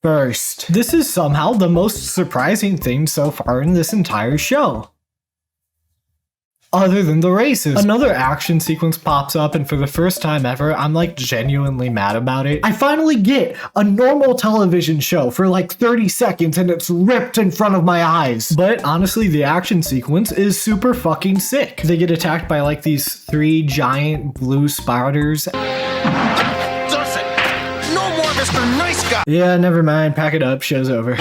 first. This is somehow the most surprising thing so far in this entire show. Other than the races. Another action sequence pops up, and for the first time ever, I'm genuinely mad about it. I finally get a normal television show for 30 seconds and it's ripped in front of my eyes. But honestly, the action sequence is super fucking sick. They get attacked by these 3 giant blue spiders. Does it? No more Mr. Nice Guy! Yeah, never mind. Pack it up. Show's over.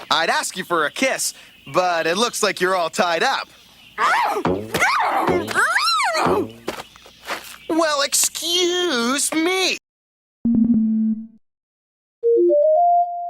I'd ask you for a kiss, but it looks like you're all tied up. Well, excuse me.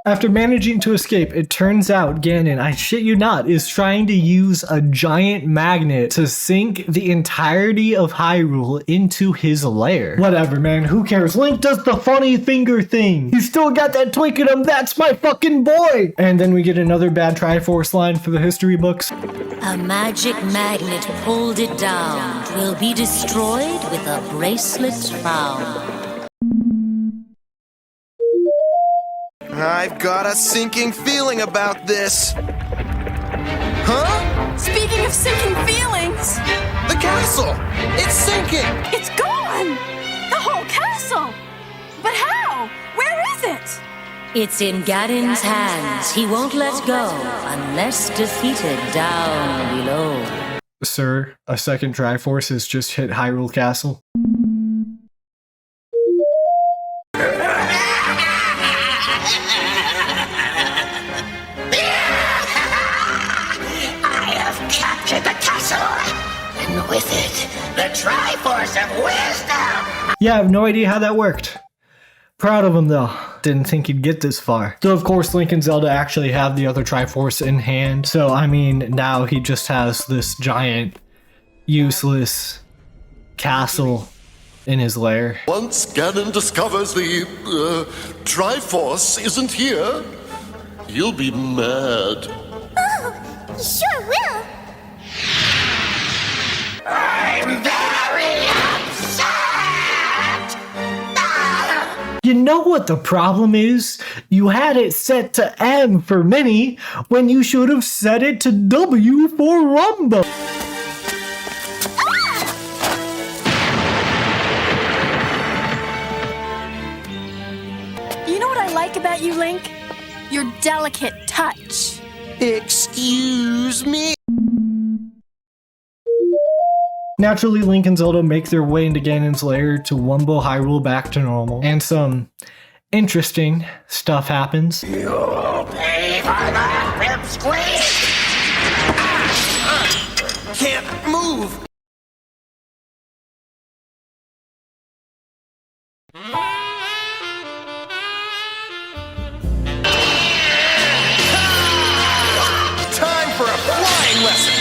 After managing to escape, it turns out Ganon, I shit you not, is trying to use a giant magnet to sink the entirety of Hyrule into his lair. Whatever, man, who cares? Link does the funny finger thing. He's still got that twink in him, that's my fucking boy! And then we get another bad Triforce line for the history books. A magic magnet pulled it down. 'Twill be destroyed with a bracelet found. I've got a sinking feeling about this. Huh? Speaking of sinking feelings, The castle! It's sinking! it's gone! The whole castle! But how? Where is it? It's in Ganon's hands. He won't let go unless defeated down below. Sir, a second Triforce has just hit Hyrule Castle. And with it, the Triforce of Wisdom! Yeah, I have no idea how that worked. Proud of him though. Didn't think he'd get this far. So of course Link and Zelda actually have the other Triforce in hand. So I mean, now he just has this giant, useless castle in his lair. Once Ganon discovers the Triforce isn't here, You'll be mad. Oh, you sure will. I'm very upset! You know what the problem is? You had it set to M for Minnie when you should have set it to W for Rumba. You know what I like about you, Link? Your delicate touch. Excuse me? Naturally, Link and Zelda make their way into Ganon's lair to Wumbo Hyrule back to normal, and some interesting stuff happens. You'll pay for that, pipsqueak! Can't move! Time for a flying lesson!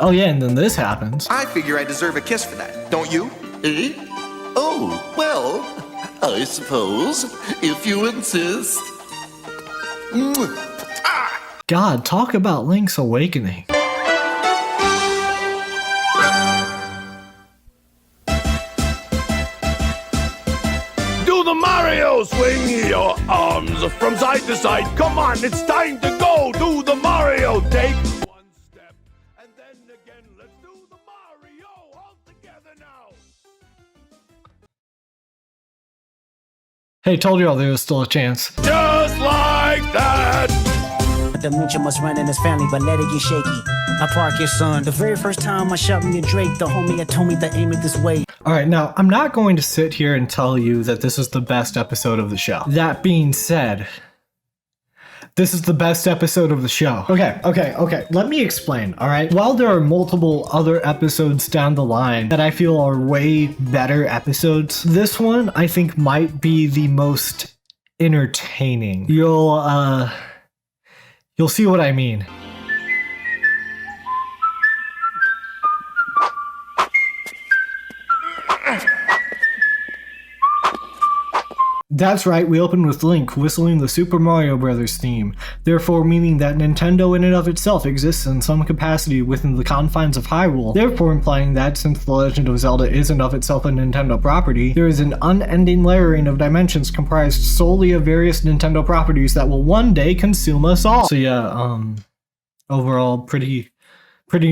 Oh yeah, and then this happens. I figure I deserve a kiss for that, don't you? Eh? Oh, well, I suppose, if you insist. God, talk about Link's awakening. Do the Mario! Swing your arms from side to side. Come on, it's time to go. Do the Mario. Take one step, and then again, let's do the Mario all together now. Hey, told y'all there was still a chance. Just like that. Dementia must run in his family, but let it get shaky. I park your son. The very first time I shot me a Drake, the homie had told me to aim it this way. Alright, now, I'm not going to sit here and tell you that this is the best episode of the show. That being said, this is the best episode of the show. Okay, let me explain, alright? While there are multiple other episodes down the line that I feel are way better episodes, this one I think might be the most entertaining. You'll see what I mean. That's right, we open with Link whistling the Super Mario Bros. Theme, therefore meaning that Nintendo in and of itself exists in some capacity within the confines of Hyrule, therefore implying that since The Legend of Zelda isn't of itself a Nintendo property, there is an unending layering of dimensions comprised solely of various Nintendo properties that will one day consume us all. So yeah, overall pretty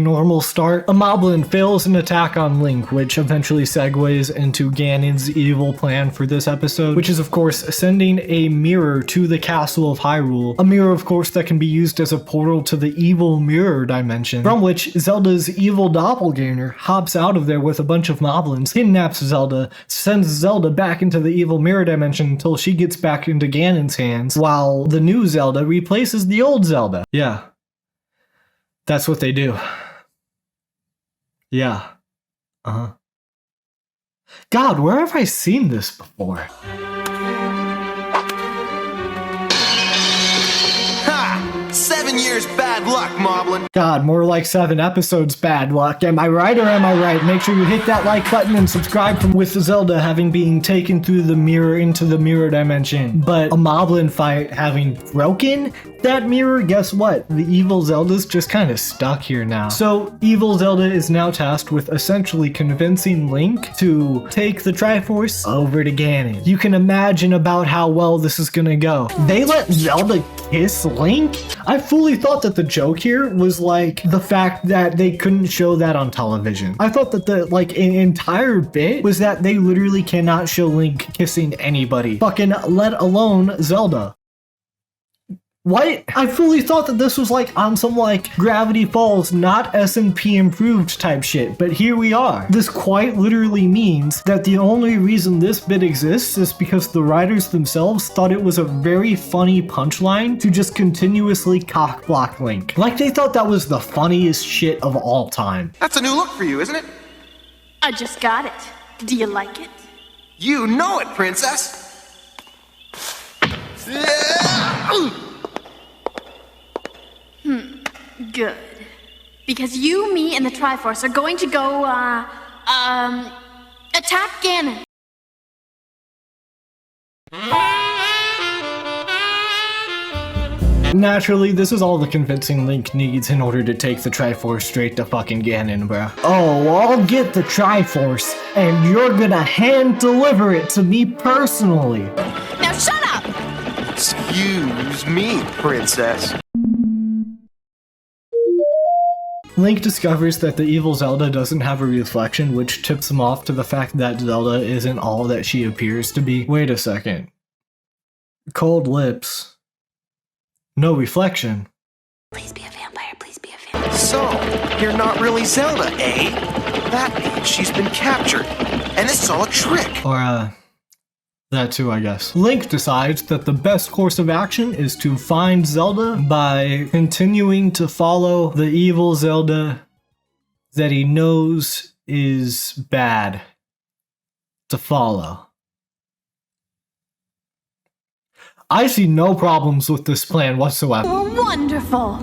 normal start. A Moblin fails an attack on Link, which eventually segues into Ganon's evil plan for this episode, which is of course sending a mirror to the castle of Hyrule. A mirror of course that can be used as a portal to the evil mirror dimension, from which Zelda's evil doppelganger hops out of there with a bunch of Moblins, kidnaps Zelda, sends Zelda back into the evil mirror dimension until she gets back into Ganon's hands, while the new Zelda replaces the old Zelda. Yeah. That's what they do. Yeah. God, where have I seen this before? Ha! 7 years bad luck, Moblin. God, more like 7 episodes bad luck. Am I right or am I right? Make sure you hit that like button and subscribe from with Zelda having been taken through the mirror into the mirror dimension. But a Moblin fight having broken that mirror, guess what? The evil Zelda's just kind of stuck here now. So evil Zelda is now tasked with essentially convincing Link to take the Triforce over to Ganon. You can imagine about how well this is gonna go. They let Zelda kiss Link? I fully thought that the joke here was like the fact that they couldn't show that on television. I thought that the entire bit was that they literally cannot show Link kissing anybody, fucking let alone Zelda. What? I fully thought that this was like on some like Gravity Falls, not S&P improved type shit, but here we are. This quite literally means that the only reason this bit exists is because the writers themselves thought it was a very funny punchline to just continuously cock-block Link. Like they thought that was the funniest shit of all time. That's a new look for you, isn't it? I just got it. Do you like it? You know it, princess. Good. Because you, me, and the Triforce are going to go, Attack Ganon. Naturally, this is all the convincing Link needs in order to take the Triforce straight to fucking Ganon, bro. Oh, I'll get the Triforce, and you're gonna hand deliver it to me personally. Now shut up! Excuse me, princess. Link discovers that the evil Zelda doesn't have a reflection, which tips him off to the fact that Zelda isn't all that she appears to be. Wait a second. Cold lips. No reflection. Please be a vampire, please be a vampire. So, you're not really Zelda, eh? That means she's been captured, and this is all a trick. Or, that too, I guess. Link decides that the best course of action is to find Zelda by continuing to follow the evil Zelda that he knows is bad to follow. I see no problems with this plan whatsoever. You're wonderful.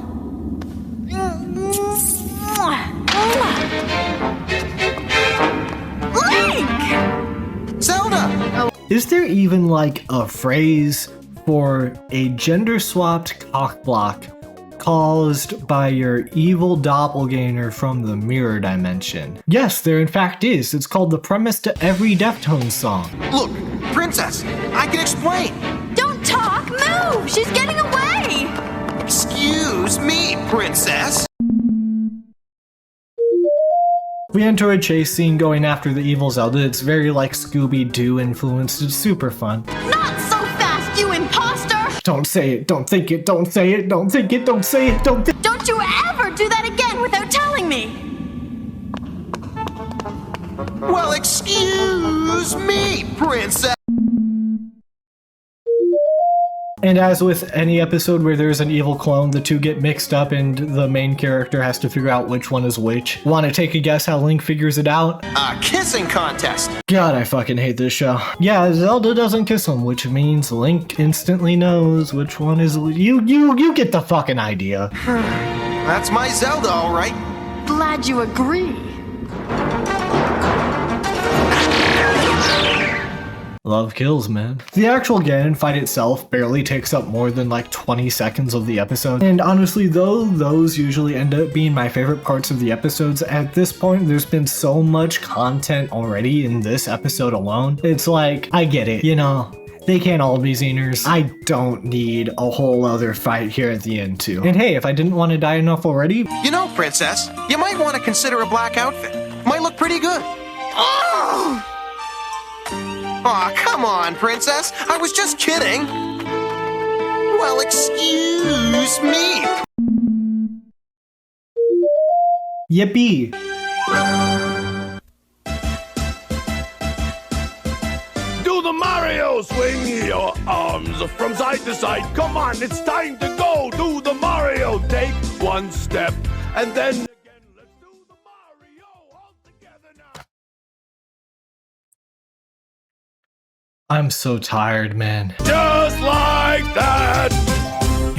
Link! Zelda! Is there even like a phrase for a gender-swapped cockblock caused by your evil doppelganger from the mirror dimension? Yes, there in fact is. It's called the premise to every Deftones song. Look, princess, I can explain. Don't talk, move! She's getting away! Excuse me, princess. We enter a chase scene going after the evil Zelda. It's very like Scooby-Doo influenced. It's super fun. Not so fast, you imposter! Don't say it, don't think it, don't say it, don't think it, don't say it, don't think. Don't you ever do that again without telling me! Well, excuse me, princess. And as with any episode where there's an evil clone, the two get mixed up and the main character has to figure out which one is which. Want to take a guess how Link figures it out? A kissing contest. God, I fucking hate this show. Yeah, Zelda doesn't kiss him, which means Link instantly knows which one is you get the fucking idea. That's my Zelda, all right. Glad you agree. Love kills, man. The actual Ganon fight itself barely takes up more than like 20 seconds of the episode. And honestly, though those usually end up being my favorite parts of the episodes, at this point there's been so much content already in this episode alone. It's like, I get it, you know, they can't all be Xeners. I don't need a whole other fight here at the end too. And hey, if I didn't want to die enough already... You know, princess, you might want to consider a black outfit. Might look pretty good. Oh! Aw, come on, princess. I was just kidding. Well, excuse me. Yippee. Do the Mario! Swing your arms from side to side. Come on, it's time to go. Do the Mario. Take one step and then again. Let's do the Mario all together now. I'm so tired, man. Just like that.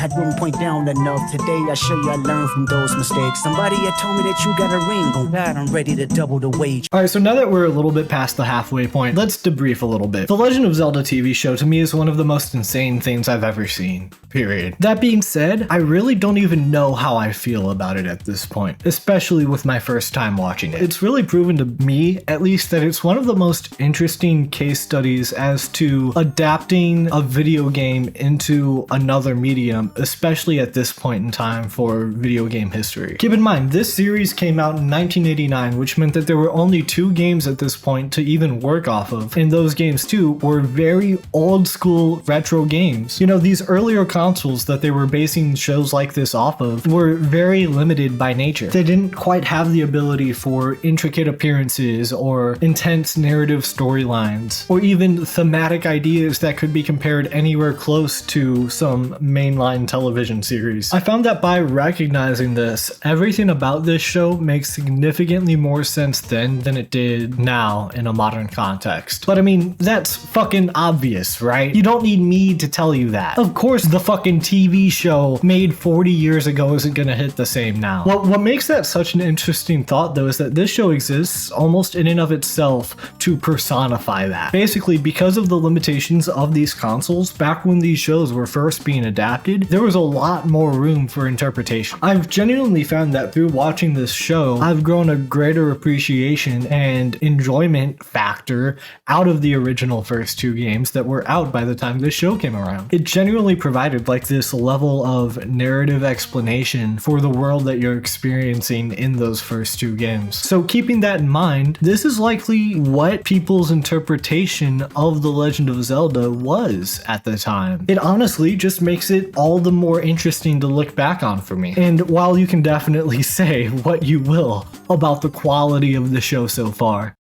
I didn't point down enough today. I show you I learned from those mistakes. Somebody had told me that you got a ring. On that, I'm ready to double the wage. Alright, so now that we're a little bit past the halfway point, let's debrief a little bit. The Legend of Zelda TV show to me is one of the most insane things I've ever seen. Period. That being said, I really don't even know how I feel about it at this point, especially with my first time watching it. It's really proven to me, at least, that it's one of the most interesting case studies as to adapting a video game into another medium, especially at this point in time for video game history. Keep in mind, this series came out in 1989, which meant that there were only 2 games at this point to even work off of, and those games too were very old school retro games. You know, these earlier consoles that they were basing shows like this off of were very limited by nature. They didn't quite have the ability for intricate appearances or intense narrative storylines, or even thematic ideas that could be compared anywhere close to some mainline television series. I found that by recognizing this, everything about this show makes significantly more sense then than it did now in a modern context. But I mean, that's fucking obvious, right? You don't need me to tell you that. Of course, the fucking TV show made 40 years ago isn't gonna hit the same now. What makes that such an interesting thought though is that this show exists almost in and of itself to personify that. Basically, because of the limitations of these consoles, back when these shows were first being adapted, there was a lot more room for interpretation. I've genuinely found that through watching this show, I've grown a greater appreciation and enjoyment factor out of the original first two games that were out by the time this show came around. It genuinely provided like this level of narrative explanation for the world that you're experiencing in those first two games. So keeping that in mind, this is likely what people's interpretation of The Legend of Zelda was at the time. It honestly just makes it all the more interesting to look back on for me. And while you can definitely say what you will about the quality of the show so far,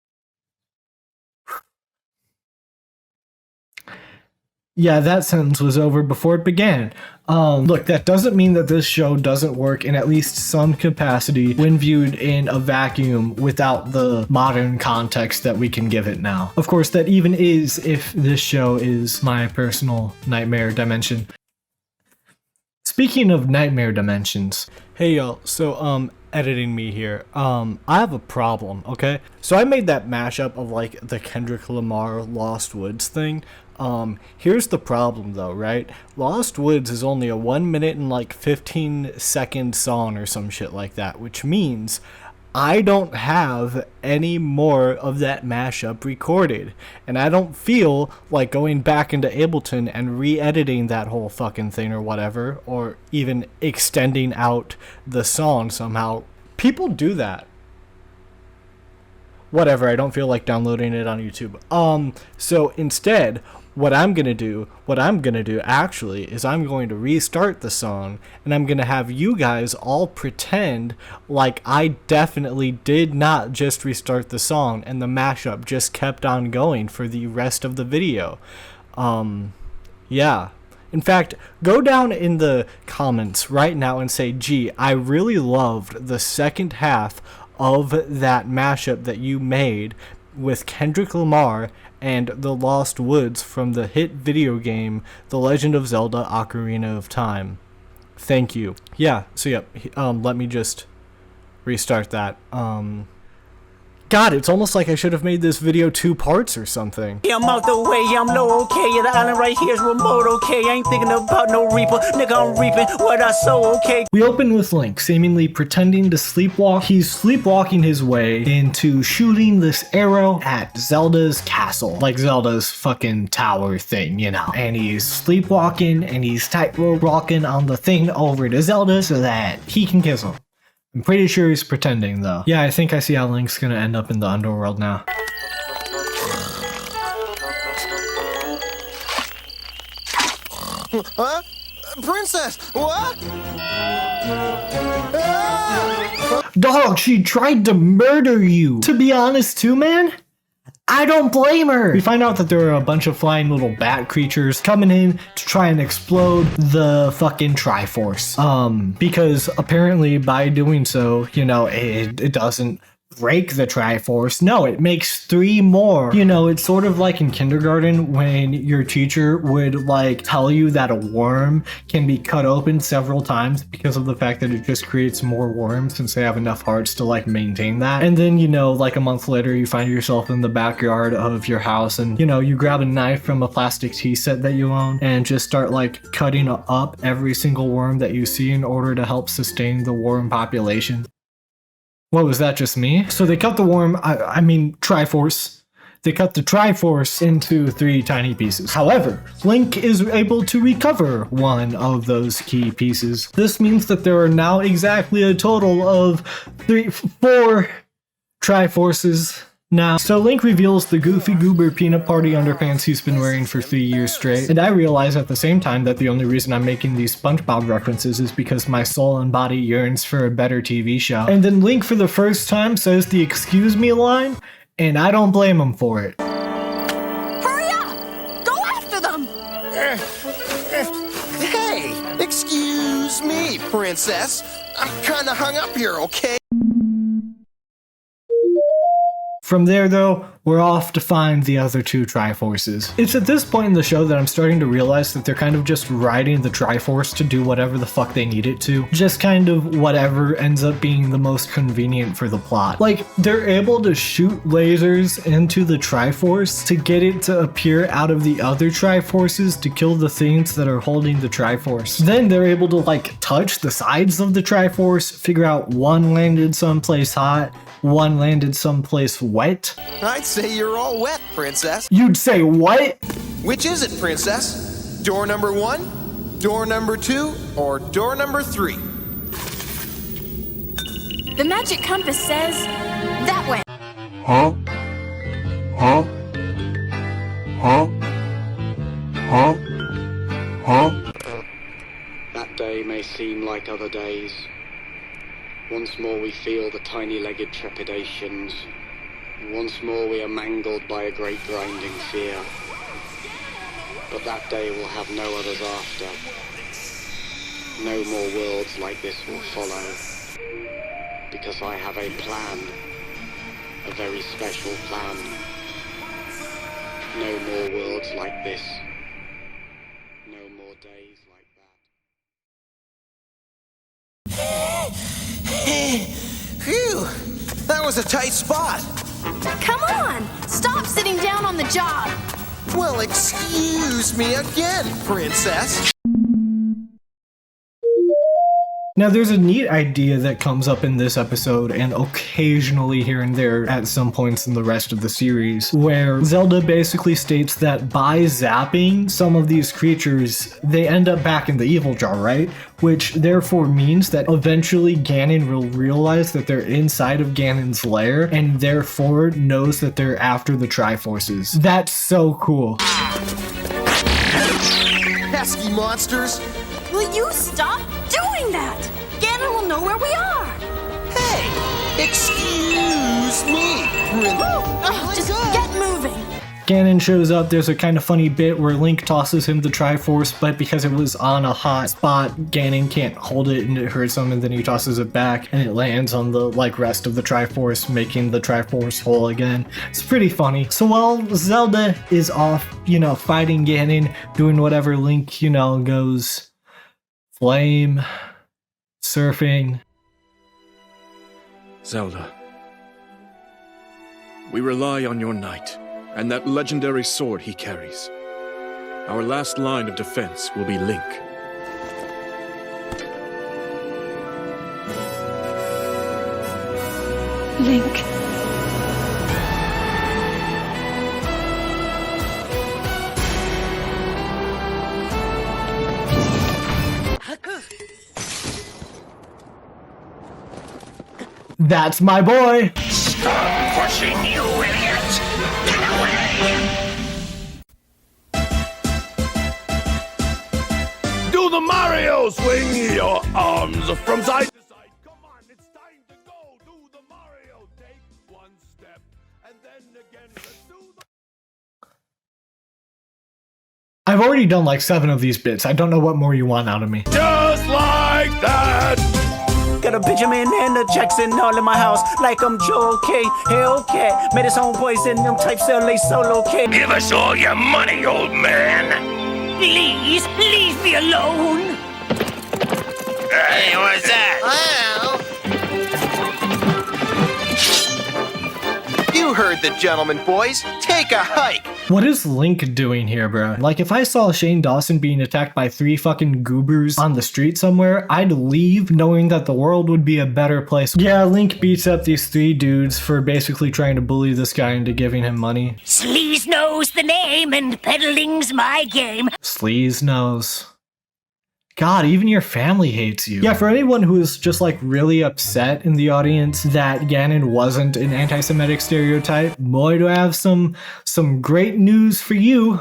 yeah, that sentence was over before it began. Look, that doesn't mean that this show doesn't work in at least some capacity when viewed in a vacuum without the modern context that we can give it now. Of course, that even is if this show is my personal nightmare dimension. Speaking of nightmare dimensions, hey y'all, so editing me here, I have a problem, okay? So I made that mashup of like the Kendrick Lamar Lost Woods thing. Here's the problem though, right? Lost Woods is only a 1 minute and like 15-second song or some shit like that, which means I don't have any more of that mashup recorded, and I don't feel like going back into Ableton and re-editing that whole fucking thing or whatever, or even extending out the song somehow. People do that. Whatever, I don't feel like downloading it on YouTube. So instead, what I'm gonna do actually is I'm going to restart the song, and I'm gonna have you guys all pretend like I definitely did not just restart the song and the mashup just kept on going for the rest of the video. Yeah. In fact, go down in the comments right now and say, gee, I really loved the second half of that mashup that you made with Kendrick Lamar and the Lost Woods from the hit video game The Legend of Zelda Ocarina of Time. Thank you. Yeah, so yeah, let me just restart that. God, it's almost like I should have made this video 2 parts or something. Yeah, I'm out the way, yeah, I'm low, okay. Yeah, the island right here is remote, okay. I ain't thinking about no reaper, nigga, I'm reaping what I sow, okay. We open with Link seemingly pretending to sleepwalk. He's sleepwalking his way into shooting this arrow at Zelda's castle, like Zelda's fucking tower thing, you know. And he's sleepwalking and he's tightrope walking on the thing over to Zelda so that he can kiss him. I'm pretty sure he's pretending though. Yeah, I think I see how Link's gonna end up in the Underworld now. Huh? Princess, what? Dog, she tried to murder you. To be honest too, man, I don't blame her. We find out that there are a bunch of flying little bat creatures coming in to try and explode the fucking Triforce. Because apparently by doing so, you know, it doesn't break the Triforce. No, it makes 3 more. You know, it's sort of like in kindergarten when your teacher would like tell you that a worm can be cut open several times because of the fact that it just creates more worms since they have enough hearts to like maintain that. And then, you know, like a month later you find yourself in the backyard of your house and, you know, you grab a knife from a plastic tea set that you own and just start like cutting up every single worm that you see in order to help sustain the worm population. What was that, just me? So they cut the worm, I mean Triforce. They cut the Triforce into 3 tiny pieces. However, Link is able to recover one of those key pieces. This means that there are now exactly a total of 4 Triforces now. So Link reveals the goofy goober peanut party underpants he's been wearing for 3 years straight. And I realize at the same time that the only reason I'm making these SpongeBob references is because my soul and body yearns for a better TV show. And then Link for the first time says the excuse me line, and I don't blame him for it. Hurry up! Go after them! Hey, excuse Princess. I'm kinda hung up here, okay? From there, though, we're off to find the other two Triforces. It's at this point in the show that I'm starting to realize that they're kind of just riding the Triforce to do whatever the fuck they need it to. Just kind of whatever ends up being the most convenient for the plot. Like, they're able to shoot lasers into the Triforce to get it to appear out of the other Triforces to kill the things that are holding the Triforce. Then they're able to, like, touch the sides of the Triforce, figure out one landed someplace hot, one landed someplace wet. I'd say you're all wet, Princess. You'd say what? Which is it, Princess? Door number 1, door number 2, or door number 3? The magic compass says that way. Huh? Huh? Huh? Huh? Huh? That day may seem like other days. Once more we feel the tiny-legged trepidations. Once more we are mangled by a great grinding fear. But that day will have no others after. No more worlds like this will follow. Because I have a plan. A very special plan. No more worlds like this. No more days like that. Phew! That was a tight spot. Come on! Stop sitting down on the job! Well, excuse me again, Princess. Now, there's a neat idea that comes up in this episode and occasionally here and there at some points in the rest of the series, where Zelda basically states that by zapping some of these creatures, they end up back in the evil jar, right? Which therefore means that eventually Ganon will realize that they're inside of Ganon's lair and therefore knows that they're after the Triforces. That's so cool. Pesky monsters! Will you stop doing that? Ganon will know where we are. Hey! Excuse me, Princess. Just get moving. Ganon shows up. There's a kind of funny bit where Link tosses him the Triforce, but because it was on a hot spot, Ganon can't hold it and it hurts him, and then he tosses it back and it lands on the rest of the Triforce, making the Triforce whole again. It's pretty funny. So while Zelda is off, fighting Ganon, doing whatever Link, goes flame, surfing. Zelda, we rely on your knight and that legendary sword he carries. Our last line of defense will be Link. Link. That's my boy! Stop pushing, you idiot! Get away! Do the Mario! Swing your arms from side to side. Come on, it's time to go. Do the Mario. Take one step, and then again, let's do the... I've already done 7 of these bits. I don't know what more you want out of me. Just like that! Got a Benjamin and a Jackson all in my house, like I'm Joe K. Hellcat, made his homeboys in them types LA solo K. Give us all your money, old man! Please, leave me alone! Hey, what's that? Well... You heard the gentleman, boys. Take a hike! What is Link doing here, bro? If I saw Shane Dawson being attacked by 3 fucking goobers on the street somewhere, I'd leave knowing that the world would be a better place. Yeah, Link beats up these 3 dudes for basically trying to bully this guy into giving him money. Sleaze knows the name and peddling's my game. Sleaze knows. God, even your family hates you. Yeah, for anyone who is just really upset in the audience that Ganon wasn't an anti-Semitic stereotype, boy, do I have some great news for you.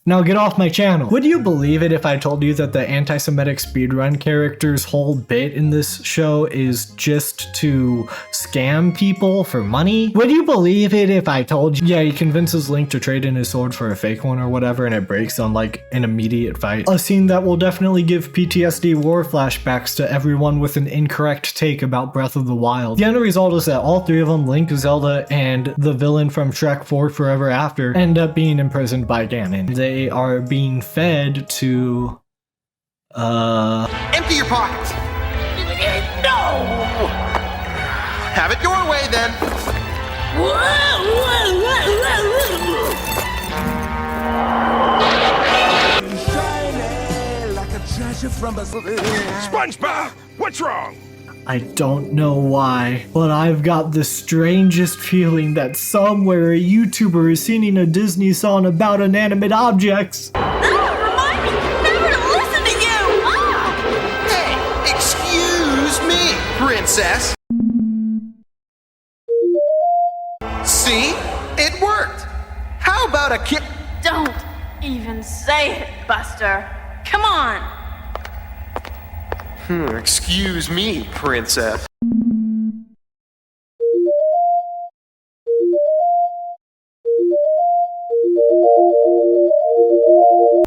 Now get off my channel. Would you believe it if I told you that the anti-Semitic speedrun character's whole bit in this show is just to scam people for money? Would you believe it if I told you? Yeah, he convinces Link to trade in his sword for a fake one or whatever, and it breaks on like an immediate fight. A scene that will definitely give PTSD war flashbacks to everyone with an incorrect take about Breath of the Wild. The end result is that all three of them, Link, Zelda, and the villain from Shrek 4 Forever After, end up being imprisoned by Ganon. They are being fed to Empty your pockets. No! Have it your way then. SpongeBob, what's wrong? I don't know why, but I've got the strangest feeling that somewhere a YouTuber is singing a Disney song about inanimate objects. Remind me never to listen to you! Hey, excuse me, princess. See? It worked. How about a kid? Don't even say it, Buster. Come on. Excuse me, princess.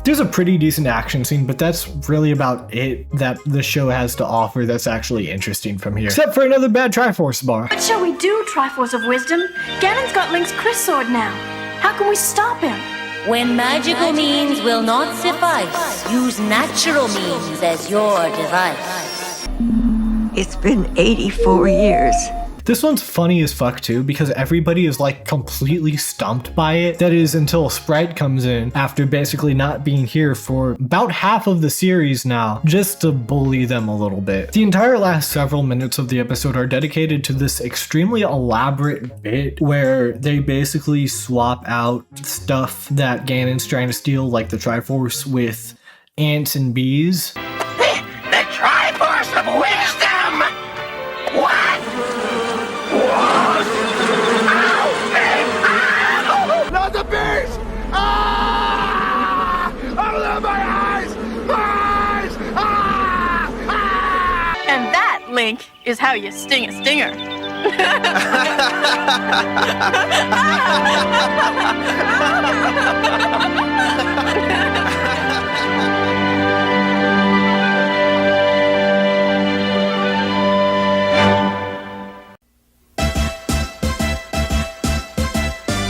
There's a pretty decent action scene, but that's really about it that the show has to offer that's actually interesting from here. Except for another bad Triforce bar. What shall we do, Triforce of Wisdom? Ganon's got Link's Chris sword now. How can we stop him? When magical means will not suffice, use natural means as your device. It's been 84 years. This one's funny as fuck too, because everybody is like completely stumped by it. That is until Sprite comes in after basically not being here for about half of the series now, just to bully them a little bit. The entire last several minutes of the episode are dedicated to this extremely elaborate bit where they basically swap out stuff that Ganon's trying to steal, like the Triforce, with ants and bees. The Triforce of Wisdom! What? Not the bees! Ah! Oh, my eyes! My eyes! Ah! And that, Link, is how you sting a stinger.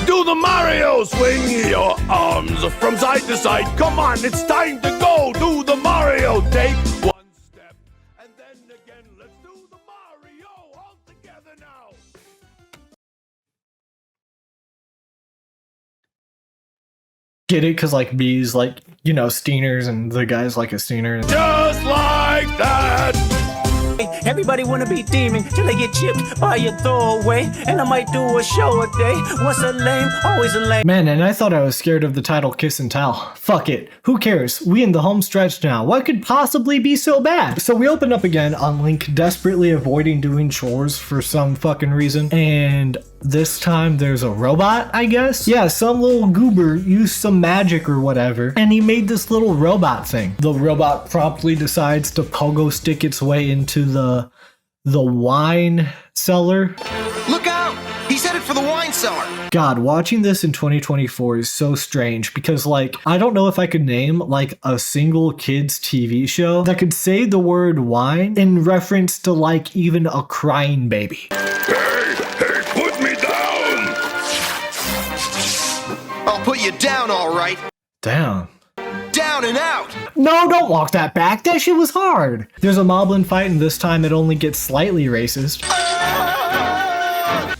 Do the Mario! Swing your arms from side to side. Come on, it's time to go. Do the Mario. Take one step, and then again, let's do the Mario all together now. Get it? Cause like bees, like, you know, Steeners, and the guy's like a Steener. Just like that. Everybody wanna be demon till they get chipped by your throwaway. And I might do a show a day. Once a lame, always a lame. Man, and I thought I was scared of the title Kiss and Tell. Fuck it. Who cares? We in the home stretch now. What could possibly be so bad? So we open up again on Link desperately avoiding doing chores for some fucking reason. And this time there's a robot, I guess? Yeah, some little goober used some magic or whatever, and he made this little robot thing. The robot promptly decides to pogo stick its way into the wine cellar. Look out! He's headed for the wine cellar. God, watching this in 2024 is so strange because, like, I don't know if I could name, like, a single kids TV show that could say the word wine in reference to, like, even a crying baby. Hey, put me down! I'll put you down, all right. Damn. Down and out! No, don't walk that back. That shit was hard. There's a Moblin fight, and this time it only gets slightly racist.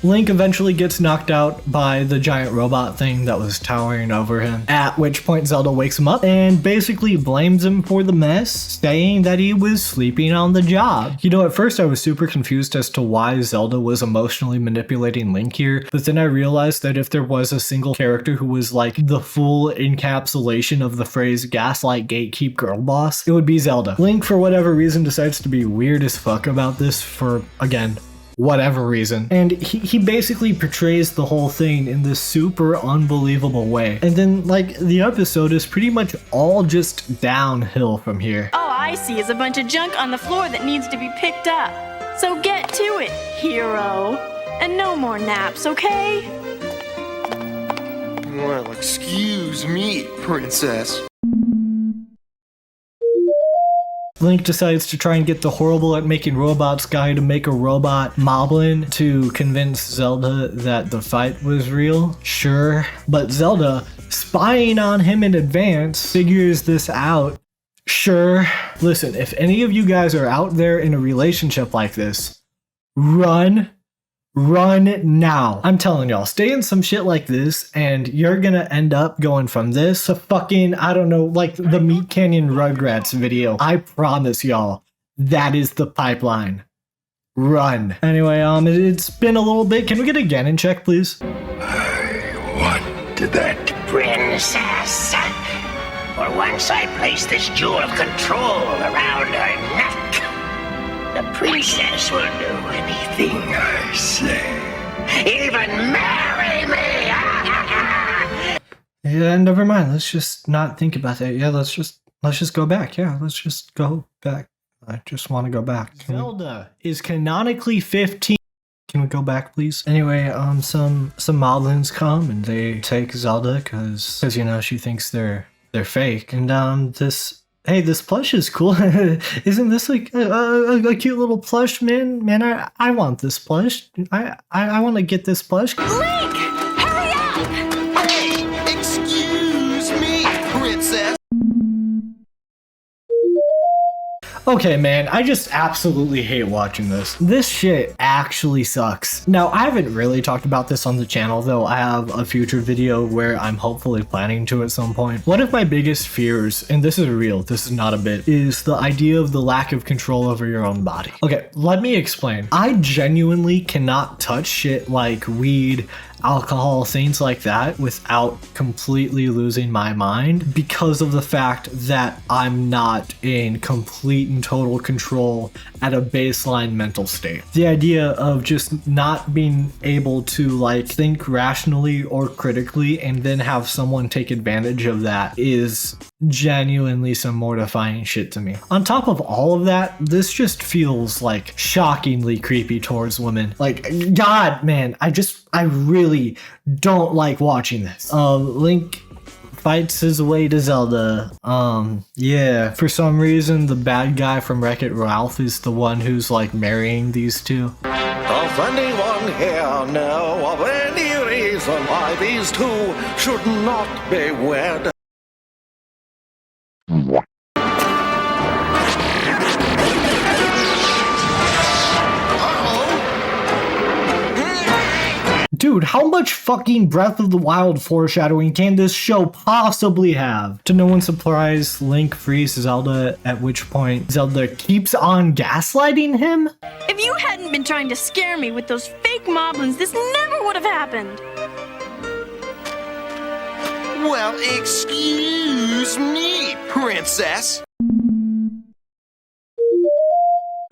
Link eventually gets knocked out by the giant robot thing that was towering over him, at which point Zelda wakes him up and basically blames him for the mess, saying that he was sleeping on the job. You know, at first I was super confused as to why Zelda was emotionally manipulating Link here, but then I realized that if there was a single character who was like the full encapsulation of the phrase gaslight gatekeep girl boss, it would be Zelda. Link, for whatever reason, decides to be weird as fuck about this for, again, whatever reason. And he basically portrays the whole thing in this super unbelievable way. And then like the episode is pretty much all just downhill from here. All I see is a bunch of junk on the floor that needs to be picked up. So get to it, hero. And no more naps, okay? Well, excuse me, princess. Link decides to try and get the horrible at making robots guy to make a robot Moblin to convince Zelda that the fight was real. Sure, but Zelda, spying on him in advance, figures this out. Sure. Listen, if any of you guys are out there in a relationship like this, run. Run now. I'm telling y'all, stay in some shit like this and you're gonna end up going from this to fucking, I don't know, like the Meat Canyon Rugrats video. I promise y'all, that is the pipeline. Run. Anyway, it's been a little bit. Can we get a Ganon check, please? What did that? Princess. For once I place this jewel of control around her neck. The princess will do anything I say. Even marry me! Yeah, never mind. Let's just not think about that. Yeah, let's just go back. Yeah, let's just go back. I just want to go back. Zelda is canonically 15. Can we go back, please? Anyway, some Moblins come and they take Zelda because you know she thinks they're fake. And hey, this plush is cool. Isn't this like a cute little plush, man? Man, I want this plush. I want to get this plush. Link! Hurry up! Hey, excuse me, princess. Okay, man, I just absolutely hate watching this. This shit actually sucks. Now, I haven't really talked about this on the channel, though I have a future video where I'm hopefully planning to at some point. One of my biggest fears, and this is real, this is not a bit, is the idea of the lack of control over your own body. Okay, let me explain. I genuinely cannot touch shit like weed, alcohol, things like that without completely losing my mind because of the fact that I'm not in complete and total control at a baseline mental state. The idea of just not being able to like think rationally or critically and then have someone take advantage of that is genuinely some mortifying shit to me. On top of all of that, this just feels like shockingly creepy towards women. Like, God, man, I really don't like watching this. Link fights his way to Zelda. Yeah, for some reason, the bad guy from Wreck-It Ralph is the one who's like marrying these two. Does anyone here know of any reason why these two should not be wed? Dude, how much fucking Breath of the Wild foreshadowing can this show possibly have? To no one's surprise, Link frees Zelda, at which point Zelda keeps on gaslighting him? If you hadn't been trying to scare me with those fake Moblins, this never would have happened. Well, excuse me, princess.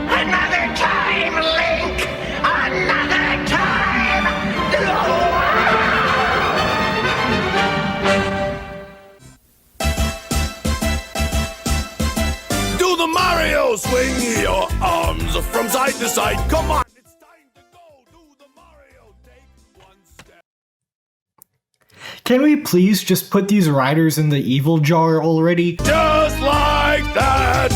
Another time, Link! Another time! Do the Mario! Swing your arms from side to side. Come on! It's time to go! Do the Mario! Take one step. Can we please just put these riders in the evil jar already? Just like that!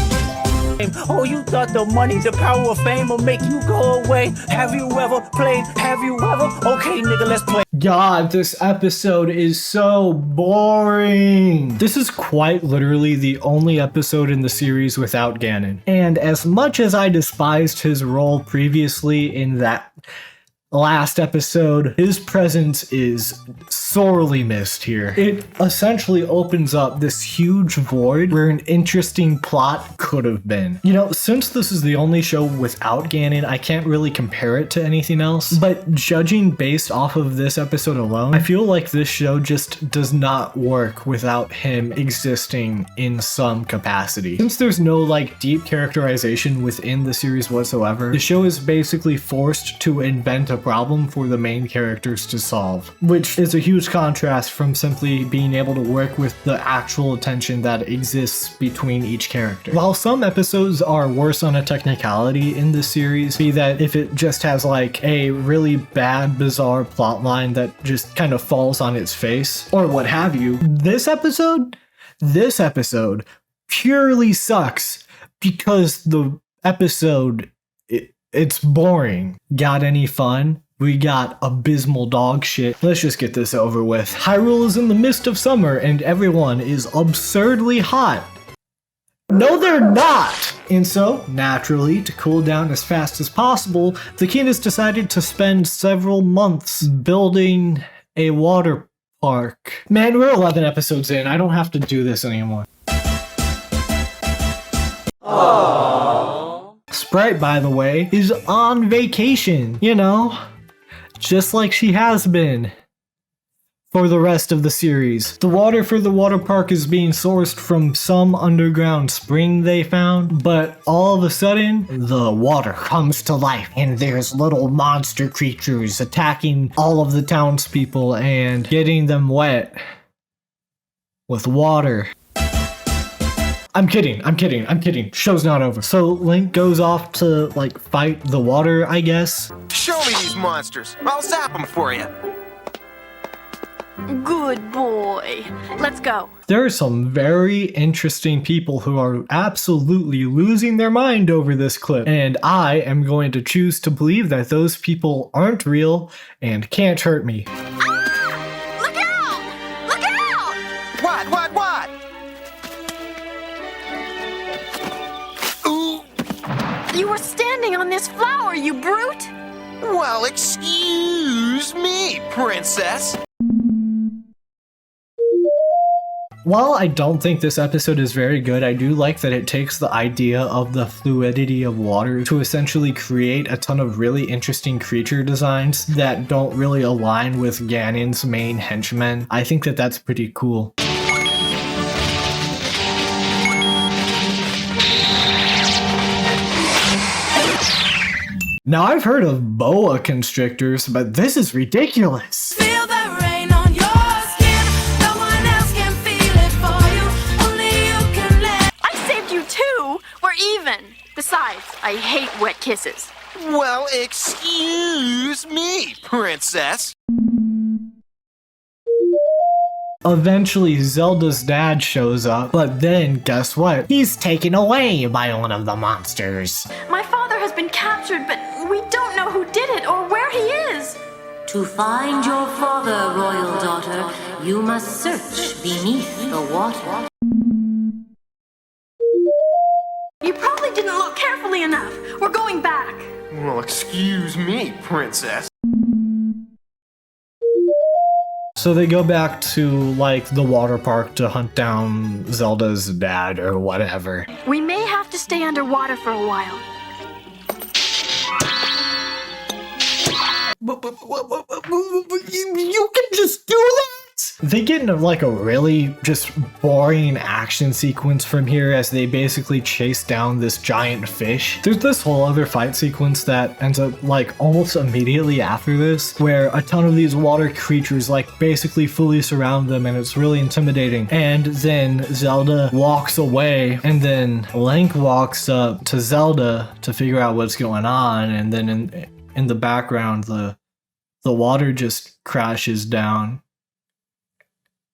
Oh, you thought the money, the power of fame will make you go away? Have you ever played? Have you ever? Okay, nigga, let's play. God, this episode is so boring. This is quite literally the only episode in the series without Ganon. And as much as I despised his role previously in that, last episode, his presence is sorely missed here. It essentially opens up this huge void where an interesting plot could have been. You know, since this is the only show without Ganon, I can't really compare it to anything else, but judging based off of this episode alone, I feel like this show just does not work without him existing in some capacity. Since there's no like deep characterization within the series whatsoever, the show is basically forced to invent a problem for the main characters to solve, which is a huge contrast from simply being able to work with the actual tension that exists between each character. While some episodes are worse on a technicality in this series, be that if it just has like a really bad, bizarre plotline that just kind of falls on its face, or what have you, this episode purely sucks because the episode, it's boring. Got any fun? We got abysmal dog shit. Let's just get this over with. Hyrule is in the midst of summer and everyone is absurdly hot. No, they're not! And so, naturally, to cool down as fast as possible, the king has decided to spend several months building a water park. Man, we're 11 episodes in. I don't have to do this anymore. Aww. Sprite, by the way, is on vacation, you know, just like she has been for the rest of the series. The water for the water park is being sourced from some underground spring they found, but all of a sudden, the water comes to life and there's little monster creatures attacking all of the townspeople and getting them wet with water. I'm kidding. Show's not over. So Link goes off to like fight the water, I guess. Show me these monsters. I'll zap them for you. Good boy. Let's go. There are some very interesting people who are absolutely losing their mind over this clip, and I am going to choose to believe that those people aren't real and can't hurt me. Ah! Look out! Look out! What? Ooh. You were standing on this flower, you brute! Well, excuse me, princess. While I don't think this episode is very good, I do like that it takes the idea of the fluidity of water to essentially create a ton of really interesting creature designs that don't really align with Ganon's main henchmen. I think that that's pretty cool. Now I've heard of boa constrictors, but this is ridiculous. Feel the rain on your skin. No one else can feel it for you. Only you can let. I saved you too. We're even. Besides, I hate wet kisses. Well, excuse me, princess. Eventually, Zelda's dad shows up, but then guess what? He's taken away by one of the monsters. My father has been captured, but we don't know who did it or where he is. To find your father, royal daughter, you must search beneath the water. You probably didn't look carefully enough. We're going back. Well, excuse me, princess. So they go back to, like, the water park to hunt down Zelda's dad or whatever. We may have to stay underwater for a while. You can just do that? They get into like a really just boring action sequence from here as they basically chase down this giant fish. There's this whole other fight sequence that ends up like almost immediately after this, where a ton of these water creatures like basically fully surround them, and it's really intimidating. And then Zelda walks away, and then Link walks up to Zelda to figure out what's going on, and then in the background the water just crashes down.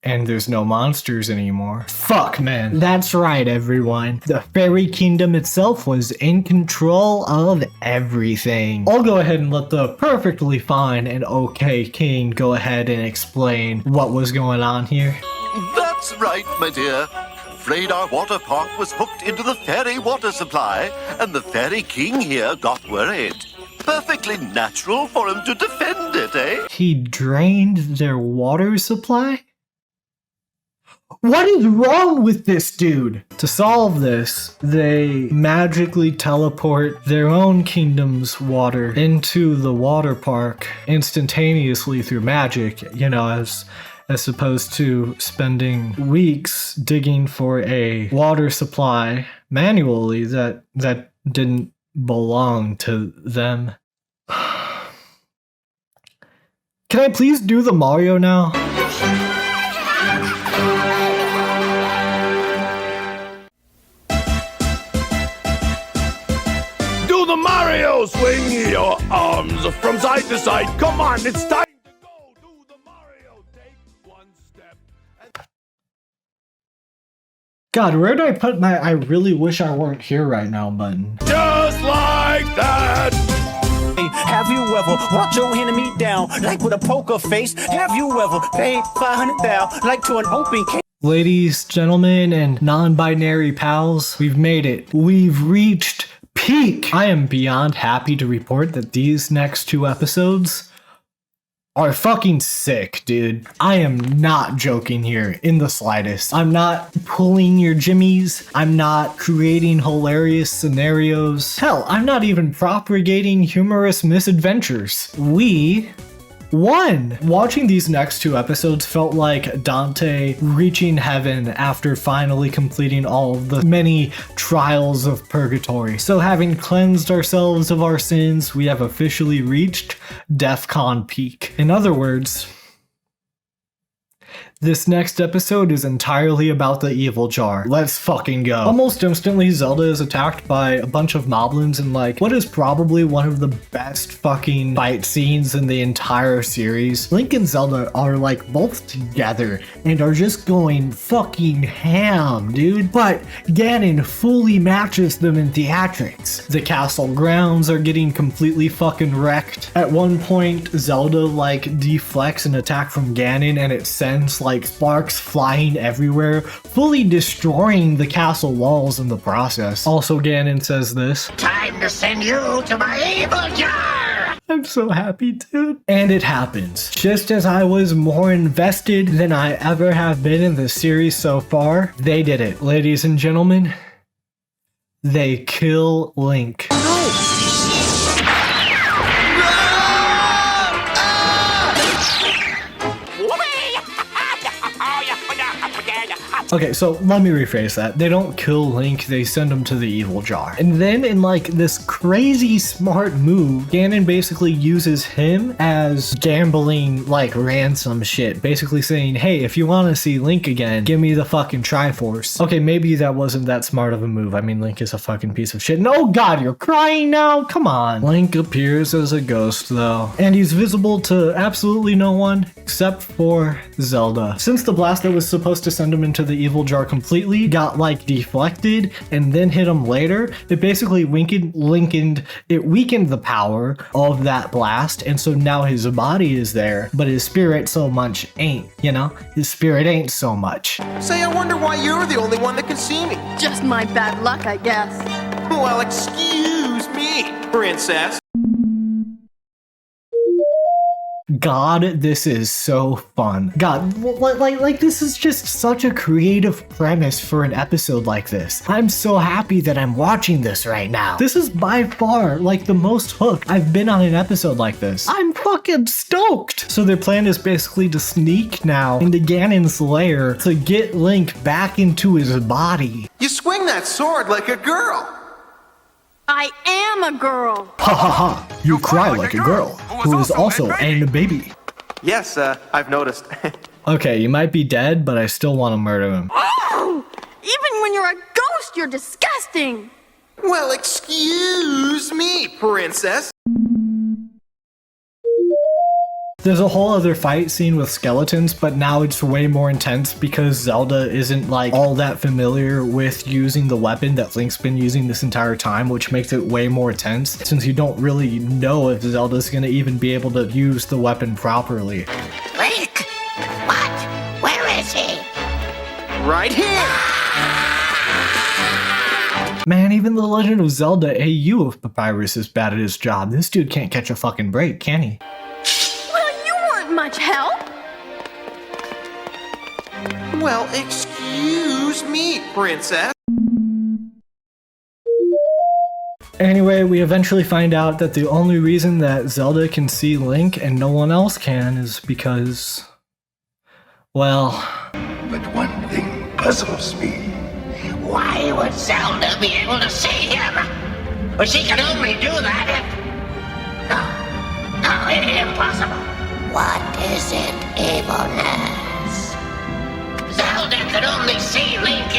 And there's no monsters anymore. Fuck, man. That's right, everyone. The fairy kingdom itself was in control of everything. I'll go ahead and let the perfectly fine and okay king go ahead and explain what was going on here. That's right, my dear. Afraid our water park was hooked into the fairy water supply, and the fairy king here got worried. Perfectly natural for him to defend it, eh? He drained their water supply? What is wrong with this dude? To solve this, they magically teleport their own kingdom's water into the water park instantaneously through magic, as opposed to spending weeks digging for a water supply manually that didn't belong to them. Can I please do the Mario now? Do the Mario! Swing your arms from side to side. Come on, it's time to go. Do the Mario. Take one step. God, where did I put my I really wish I weren't here right now button? Just like that. Have you ever walked your enemy down like with a poker face? Have you ever paid $500 like to an open case? Ladies, gentlemen, and non-binary pals, we've made it. We've reached peak. I am beyond happy to report that these next 2 episodes are fucking sick, dude. I am not joking here in the slightest. I'm not pulling your jimmies. I'm not creating hilarious scenarios. Hell, I'm not even propagating humorous misadventures. We won! Watching these next 2 episodes felt like Dante reaching heaven after finally completing all of the many trials of purgatory. So having cleansed ourselves of our sins, we have officially reached DEFCON peak. In other words, this next episode is entirely about the evil jar. Let's fucking go. Almost instantly, Zelda is attacked by a bunch of Moblins in what is probably one of the best fucking fight scenes in the entire series. Link and Zelda are both together and are just going fucking ham, dude. But Ganon fully matches them in theatrics. The castle grounds are getting completely fucking wrecked. At one point, Zelda deflects an attack from Ganon and it sends sparks flying everywhere, fully destroying the castle walls in the process. Also, Ganon says this: "Time to send you to my evil jar!" I'm so happy, dude. And it happens. Just as I was more invested than I ever have been in the series so far, they did it. Ladies and gentlemen, they kill Link. Okay, so let me rephrase that. They don't kill Link, they send him to the evil jar. And then in this crazy smart move, Ganon basically uses him as gambling ransom shit. Basically saying, hey, if you want to see Link again, give me the fucking Triforce. Okay, maybe that wasn't that smart of a move. I mean, Link is a fucking piece of shit. No, God, you're crying now? Come on. Link appears as a ghost though. And he's visible to absolutely no one except for Zelda. Since the blast that was supposed to send him into the evil jar completely got deflected and then hit him later, it basically weakened the power of that blast, and so now his body is there, but his spirit so much ain't, his spirit ain't so much. Say, I wonder why you're the only one that can see me. Just my bad luck, I guess. Well, excuse me, princess. God, this is so fun. God, this is just such a creative premise for an episode like this. I'm so happy that I'm watching this right now. This is by far the most hooked I've been on an episode like this. I'm fucking stoked. So their plan is basically to sneak now into Ganon's lair to get Link back into his body. You swing that sword like a girl. I am a girl. Ha ha ha, you cry like a girl, who is also a baby. Yes, I've noticed. Okay, you might be dead, but I still want to murder him. Oh! Even when you're a ghost, you're disgusting. Well, excuse me, princess. There's a whole other fight scene with skeletons, but now it's way more intense because Zelda isn't all that familiar with using the weapon that Link's been using this entire time, which makes it way more tense since you don't really know if Zelda's gonna even be able to use the weapon properly. Link? What? Where is he? Right here! Man, even the Legend of Zelda AU of Papyrus is bad at his job. This dude can't catch a fucking break, can he? Well, you weren't much help. Well, excuse me, princess. Anyway, we eventually find out that the only reason that Zelda can see Link and no one else can is because, well... But one thing puzzles me. Why would Zelda be able to see him? Well, she can only do that if... No, impossible. What is it, evilness? Zelda could only see Link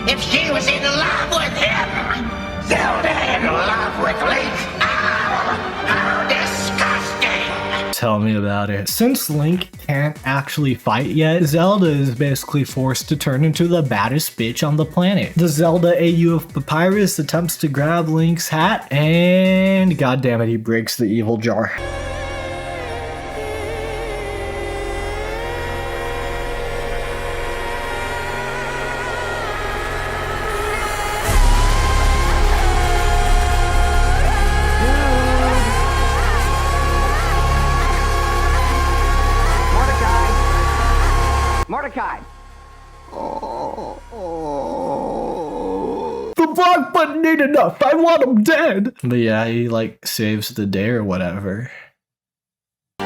if she was in love with him. Zelda in love with Link? How disgusting! Tell me about it. Since Link can't actually fight yet, Zelda is basically forced to turn into the baddest bitch on the planet. The Zelda AU of Papyrus attempts to grab Link's hat, and goddammit, he breaks the evil jar. Mordecai! The block button ain't enough. I want him dead. But yeah, he like saves the day or whatever. Do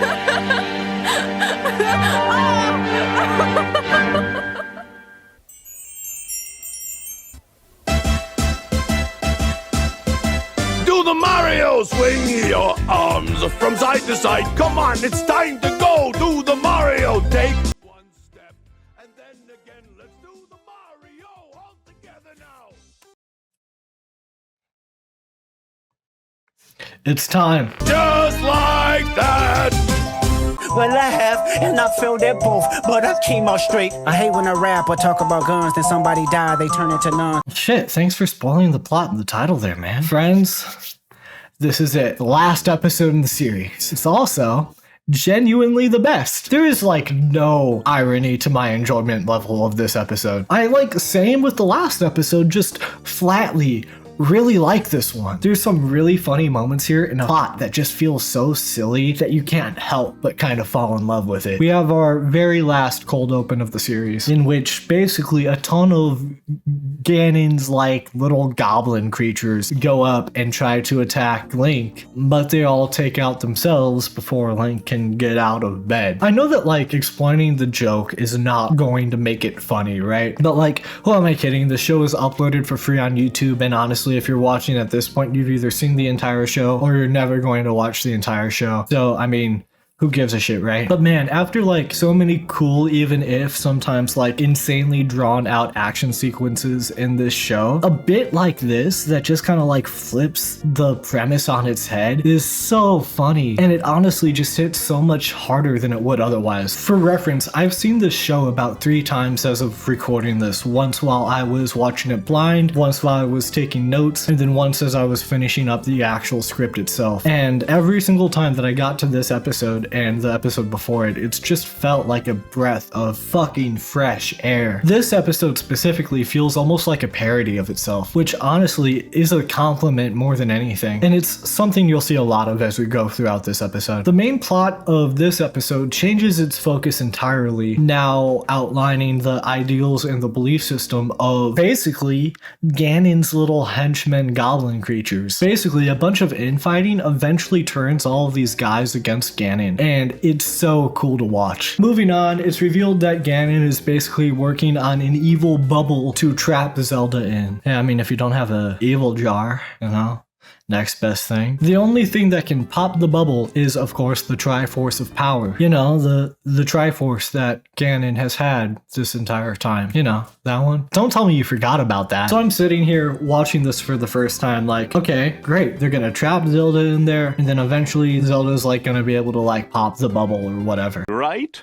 the Mario! Swing your arms from side to side. Come on, it's time to go. Do the Mario. Take one step, and then again, let's do the Mario all together now. It's time. Just like that. Well, I have, and I failed at both, but I came out straight. I hate when a rapper talk about guns, then somebody die, they turn into none. Shit, thanks for spoiling the plot and the title there, man. Friends, this is it. The last episode in the series. It's also genuinely the best. There is like no irony to my enjoyment level of this episode. I like, same with the last episode, just flatly really like this one. There's some really funny moments here and a plot that just feels so silly that you can't help but kind of fall in love with it. We have our very last cold open of the series, in which basically a ton of Ganon's like little goblin creatures go up and try to attack Link, but they all take out themselves before Link can get out of bed. I know that like explaining the joke is not going to make it funny, right? But like, who am I kidding? The show is uploaded for free on YouTube, and honestly, if you're watching at this point, you've either seen the entire show or you're never going to watch the entire show. So, I mean, who gives a shit, right? But man, after like so many cool, even if sometimes like insanely drawn out action sequences in this show, a bit like this that just kind of like flips the premise on its head is so funny. And it honestly just hits so much harder than it would otherwise. For reference, I've seen this show about 3 times as of recording this. Once while I was watching it blind, once while I was taking notes, and then once as I was finishing up the actual script itself. And every single time that I got to this episode and the episode before it, it's just felt like a breath of fucking fresh air. This episode specifically feels almost like a parody of itself, which honestly is a compliment more than anything. And it's something you'll see a lot of as we go throughout this episode. The main plot of this episode changes its focus entirely, now outlining the ideals and the belief system of basically Ganon's little henchmen goblin creatures. Basically, a bunch of infighting eventually turns all of these guys against Ganon, and it's so cool to watch. Moving on, it's revealed that Ganon is basically working on an evil bubble to trap Zelda in. Yeah, I mean, if you don't have an evil jar, you know, next best thing. The only thing that can pop the bubble is, of course, the Triforce of Power. You know, the Triforce that Ganon has had this entire time. You know, that one. Don't tell me you forgot about that. So I'm sitting here watching this for the first time like, okay, great. They're gonna trap Zelda in there, and then eventually Zelda's like gonna be able to like pop the bubble or whatever. Right?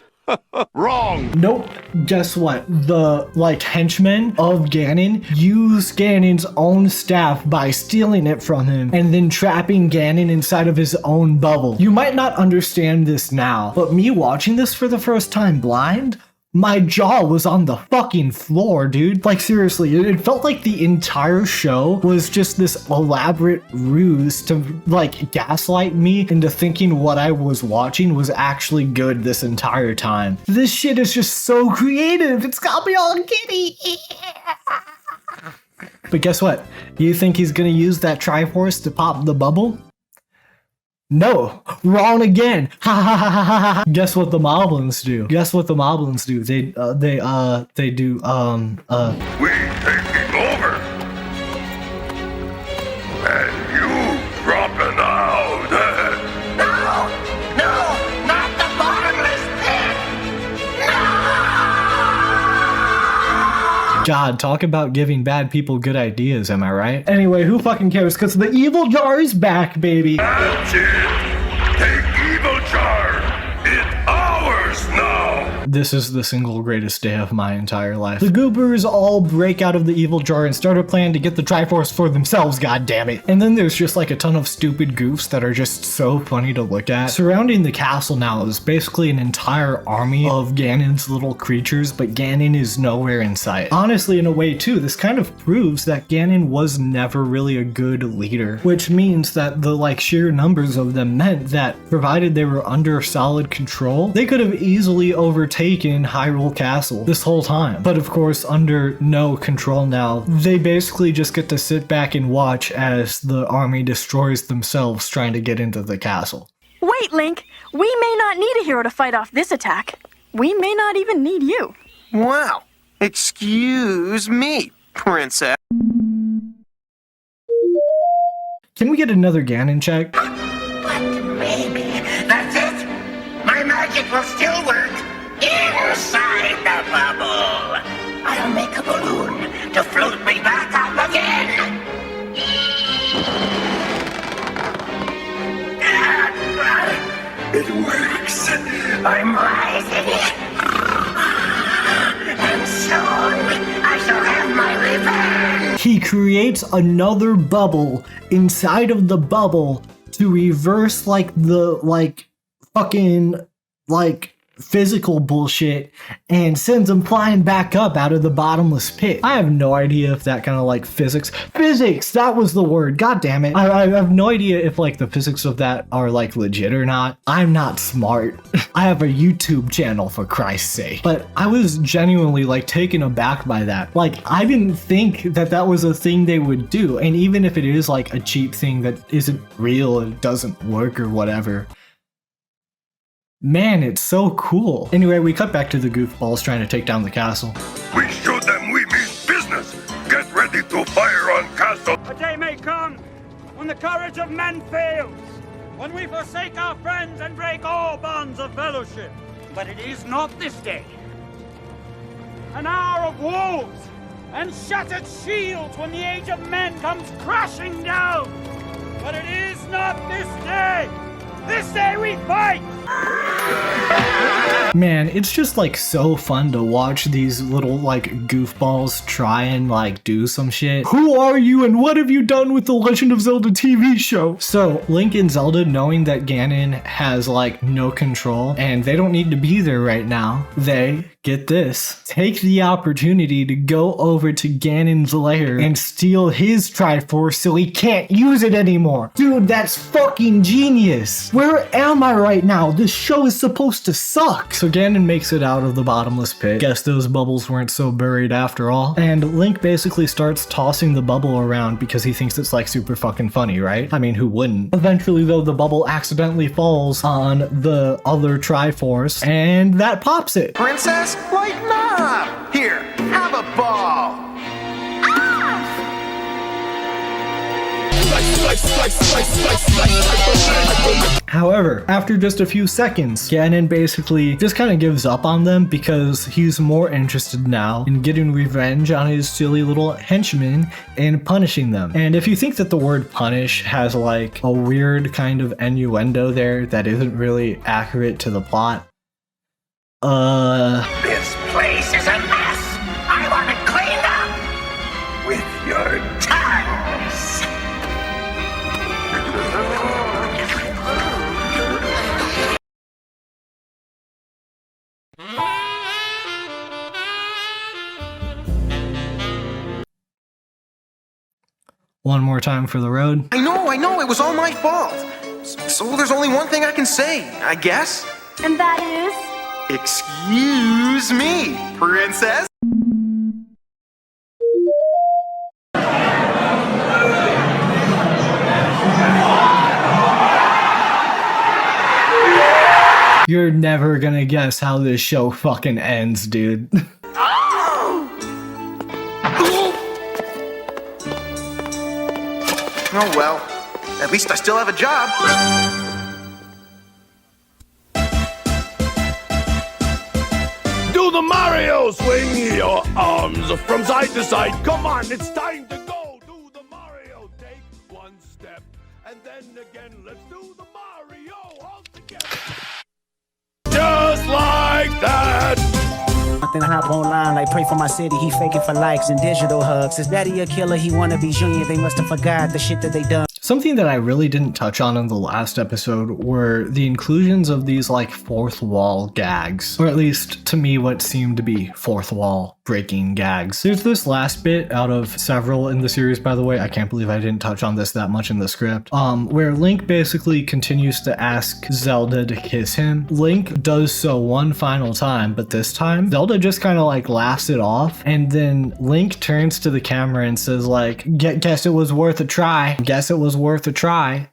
Wrong! Nope. Guess what? The, like, henchmen of Ganon use Ganon's own staff by stealing it from him and then trapping Ganon inside of his own bubble. You might not understand this now, but me watching this for the first time blind my jaw was on the fucking floor, dude. Like, seriously, it felt like the entire show was just this elaborate ruse to, like, gaslight me into thinking what I was watching was actually good this entire time. This shit is just so creative. It's got me all giddy. But guess what? You think he's gonna use that Triforce to pop the bubble? No, wrong again. Ha ha ha ha ha ha. Guess what the Moblins do? Guess what the Moblins do? They do We taking over. And you dropping out. No, not the bottomless pit. God, talk about giving bad people good ideas, am I right? Anyway, who fucking cares? Because the evil jar is back, baby. That's it. Take evil jar. It's ours now. This is the single greatest day of my entire life. The goobers all break out of the evil jar and start a plan to get the Triforce for themselves, god damn it. And then there's just like a ton of stupid goofs that are just so funny to look at. Surrounding the castle now is basically an entire army of Ganon's little creatures, but Ganon is nowhere in sight. Honestly, in a way too, this kind of proves that Ganon was never really a good leader, which means that the like sheer numbers of them meant that provided they were under solid control, they could have easily overtaken Hyrule Castle this whole time. But of course, under no control now, they basically just get to sit back and watch as the army destroys themselves trying to get into the castle. Wait, Link. We may not need a hero to fight off this attack. We may not even need you. Wow. Excuse me, princess. Can we get another Ganon check? But maybe that's it. My magic will still work. Inside the bubble, I'll make a balloon to float me back up again. It works. I'm rising. And soon I shall have my revenge. He creates another bubble inside of the bubble to reverse like the fucking physical bullshit and sends them flying back up out of the bottomless pit. I have no idea if that kind of like physics, that was the word, god damn it. I have no idea if like the physics of that are like legit or not. I'm not smart. I have a YouTube channel, for Christ's sake. But I was genuinely like taken aback by that. Like, I didn't think that that was a thing they would do, and even if it is like a cheap thing that isn't real and doesn't work or whatever, man, it's so cool. Anyway, we cut back to the goofballs trying to take down the castle. We show them we mean business. Get ready to fire on castle. A day may come when the courage of men fails, when we forsake our friends and break all bonds of fellowship. But it is not this day. An hour of wolves and shattered shields when the age of men comes crashing down. But it is not this day. This day we fight! Man, it's just like so fun to watch these little like goofballs try and like do some shit. Who are you and what have you done with the Legend of Zelda TV show? So Link and Zelda, knowing that Ganon has like no control and they don't need to be there right now, they, get this, take the opportunity to go over to Ganon's lair and steal his Triforce so he can't use it anymore. Dude, that's fucking genius. Where am I right now? This show is supposed to suck. So Ganon makes it out of the bottomless pit. Guess those bubbles weren't so buried after all. And Link basically starts tossing the bubble around because he thinks it's like super fucking funny, right? I mean, who wouldn't? Eventually though, the bubble accidentally falls on the other Triforce and that pops it. Princess, lighten up! Here, have a ball! However, after just a few seconds, Ganon basically just kind of gives up on them because he's more interested now in getting revenge on his silly little henchmen and punishing them. And if you think that the word punish has like a weird kind of innuendo there that isn't really accurate to the plot, This place is a mess. I want it cleaned up with your tongues. one more time for the road. I know, it was all my fault. So there's only one thing I can say, I guess. And that is? Excuse me, princess. You're never gonna guess how this show fucking ends, dude. Oh well, at least I still have a job. Do the Mario! Swing your arms from side to side. Come on, it's time to go. Do the Mario. Take one step, and then again, let's do the Mario all together. Just like that. Then hop online like pray for my city. He faking for likes and digital hugs. His daddy a killer. He wanna be junior. They must have forgot the shit that they done. Something that I really didn't touch on in the last episode were the inclusions of these like fourth wall gags, or at least to me what seemed to be fourth wall breaking gags. There's this last bit out of several in the series, by the way. I can't believe I didn't touch on this that much in the script, where Link basically continues to ask Zelda to kiss him. Link does so one final time, but this time Zelda just kind of like laughs it off, and then Link turns to the camera and says like, guess it was worth a try. Guess it was worth a try.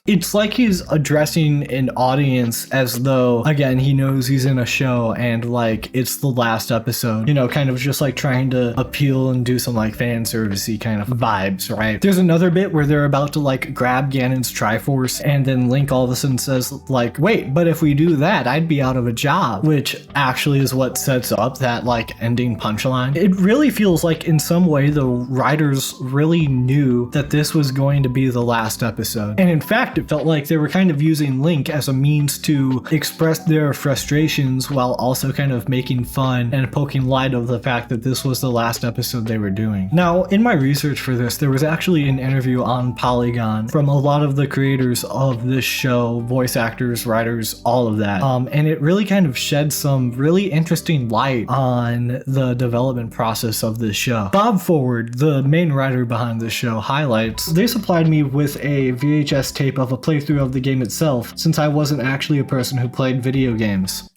It's like he's addressing an audience as though, again, he knows he's in a show and like it's the last episode, you know, kind of just like trying to appeal and do some like fan servicey kind of vibes, right? There's another bit where they're about to like grab Ganon's Triforce, and then Link all of a sudden says like, wait, but if we do that, I'd be out of a job, which actually is what sets up that like ending punchline. It really feels like in some way the writers really knew that this was going to be the last episode. And in fact, it felt like they were kind of using Link as a means to express their frustrations while also kind of making fun and poking light of the fact that this was the last episode they were doing. Now, in my research for this, there was actually an interview on Polygon from a lot of the creators of this show, voice actors, writers, all of that. And it really kind of shed some really interesting light on the development process of this show. Bob Forward, the main writer behind this show, highlights, they supplied me with a VHS tape of a playthrough of the game itself, since I wasn't actually a person who played video games.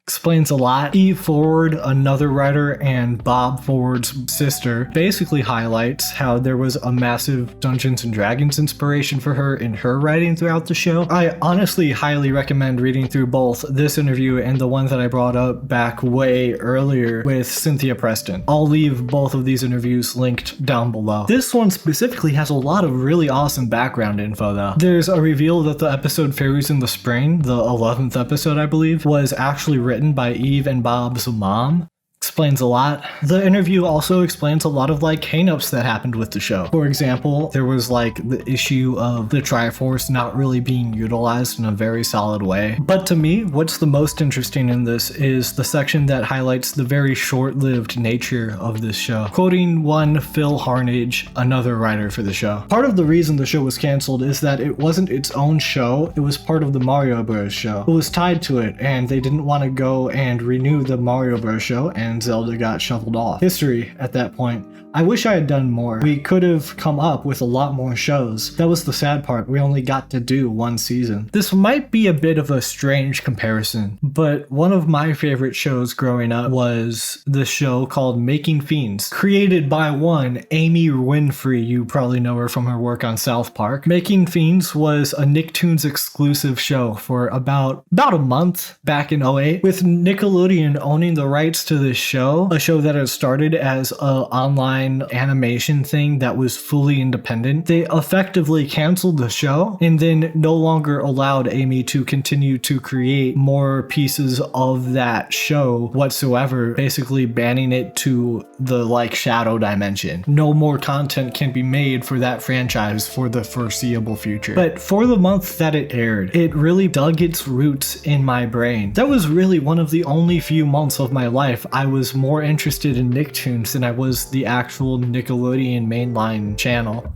Explains a lot. E. Forward, another writer, and Bob Forward's sister, basically highlights how there was a massive Dungeons and Dragons inspiration for her in her writing throughout the show. I honestly highly recommend reading through both this interview and the one that I brought up back way earlier with Cynthia Preston. I'll leave both of these interviews linked down below. This one specifically has a lot of really awesome background info though. There's a reveal that the episode Fairies in the Spring, the 11th episode I believe, was actually written by Eve and Bob's mom. Explains a lot. The interview also explains a lot of like hangups that happened with the show. For example, there was like the issue of the Triforce not really being utilized in a very solid way. But to me, what's the most interesting in this is the section that highlights the very short-lived nature of this show. Quoting one Phil Harnage, another writer for the show. Part of the reason the show was canceled is that it wasn't its own show, it was part of the Mario Bros. Show. It was tied to it, and they didn't want to go and renew the Mario Bros. Show, and Zelda got shuffled off. History at that point. I wish I had done more. We could have come up with a lot more shows. That was the sad part. We only got to do one season. This might be a bit of a strange comparison, but one of my favorite shows growing up was the show called Making Fiends, created by one Amy Winfrey. You probably know her from her work on South Park. Making Fiends was a Nicktoons exclusive show for about a month back in 2008, with Nickelodeon owning the rights to this show, a show that had started as an online animation thing that was fully independent. They effectively canceled the show and then no longer allowed Amy to continue to create more pieces of that show whatsoever, basically banning it to the like shadow dimension. No more content can be made for that franchise for the foreseeable future. But for the month that it aired, it really dug its roots in my brain. That was really one of the only few months of my life I was more interested in Nicktoons than I was the actual Nickelodeon mainline channel.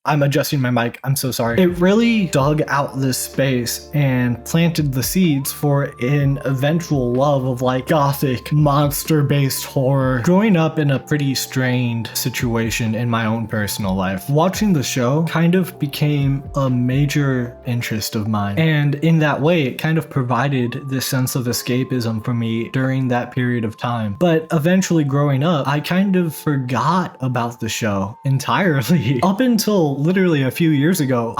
I'm adjusting my mic. I'm so sorry. It really dug out this space and planted the seeds for an eventual love of like gothic monster-based horror. Growing up in a pretty strained situation in my own personal life, watching the show kind of became a major interest of mine. And in that way, it kind of provided this sense of escapism for me during that period of time. But eventually growing up, I kind of forgot about the show entirely. Up until literally a few years ago,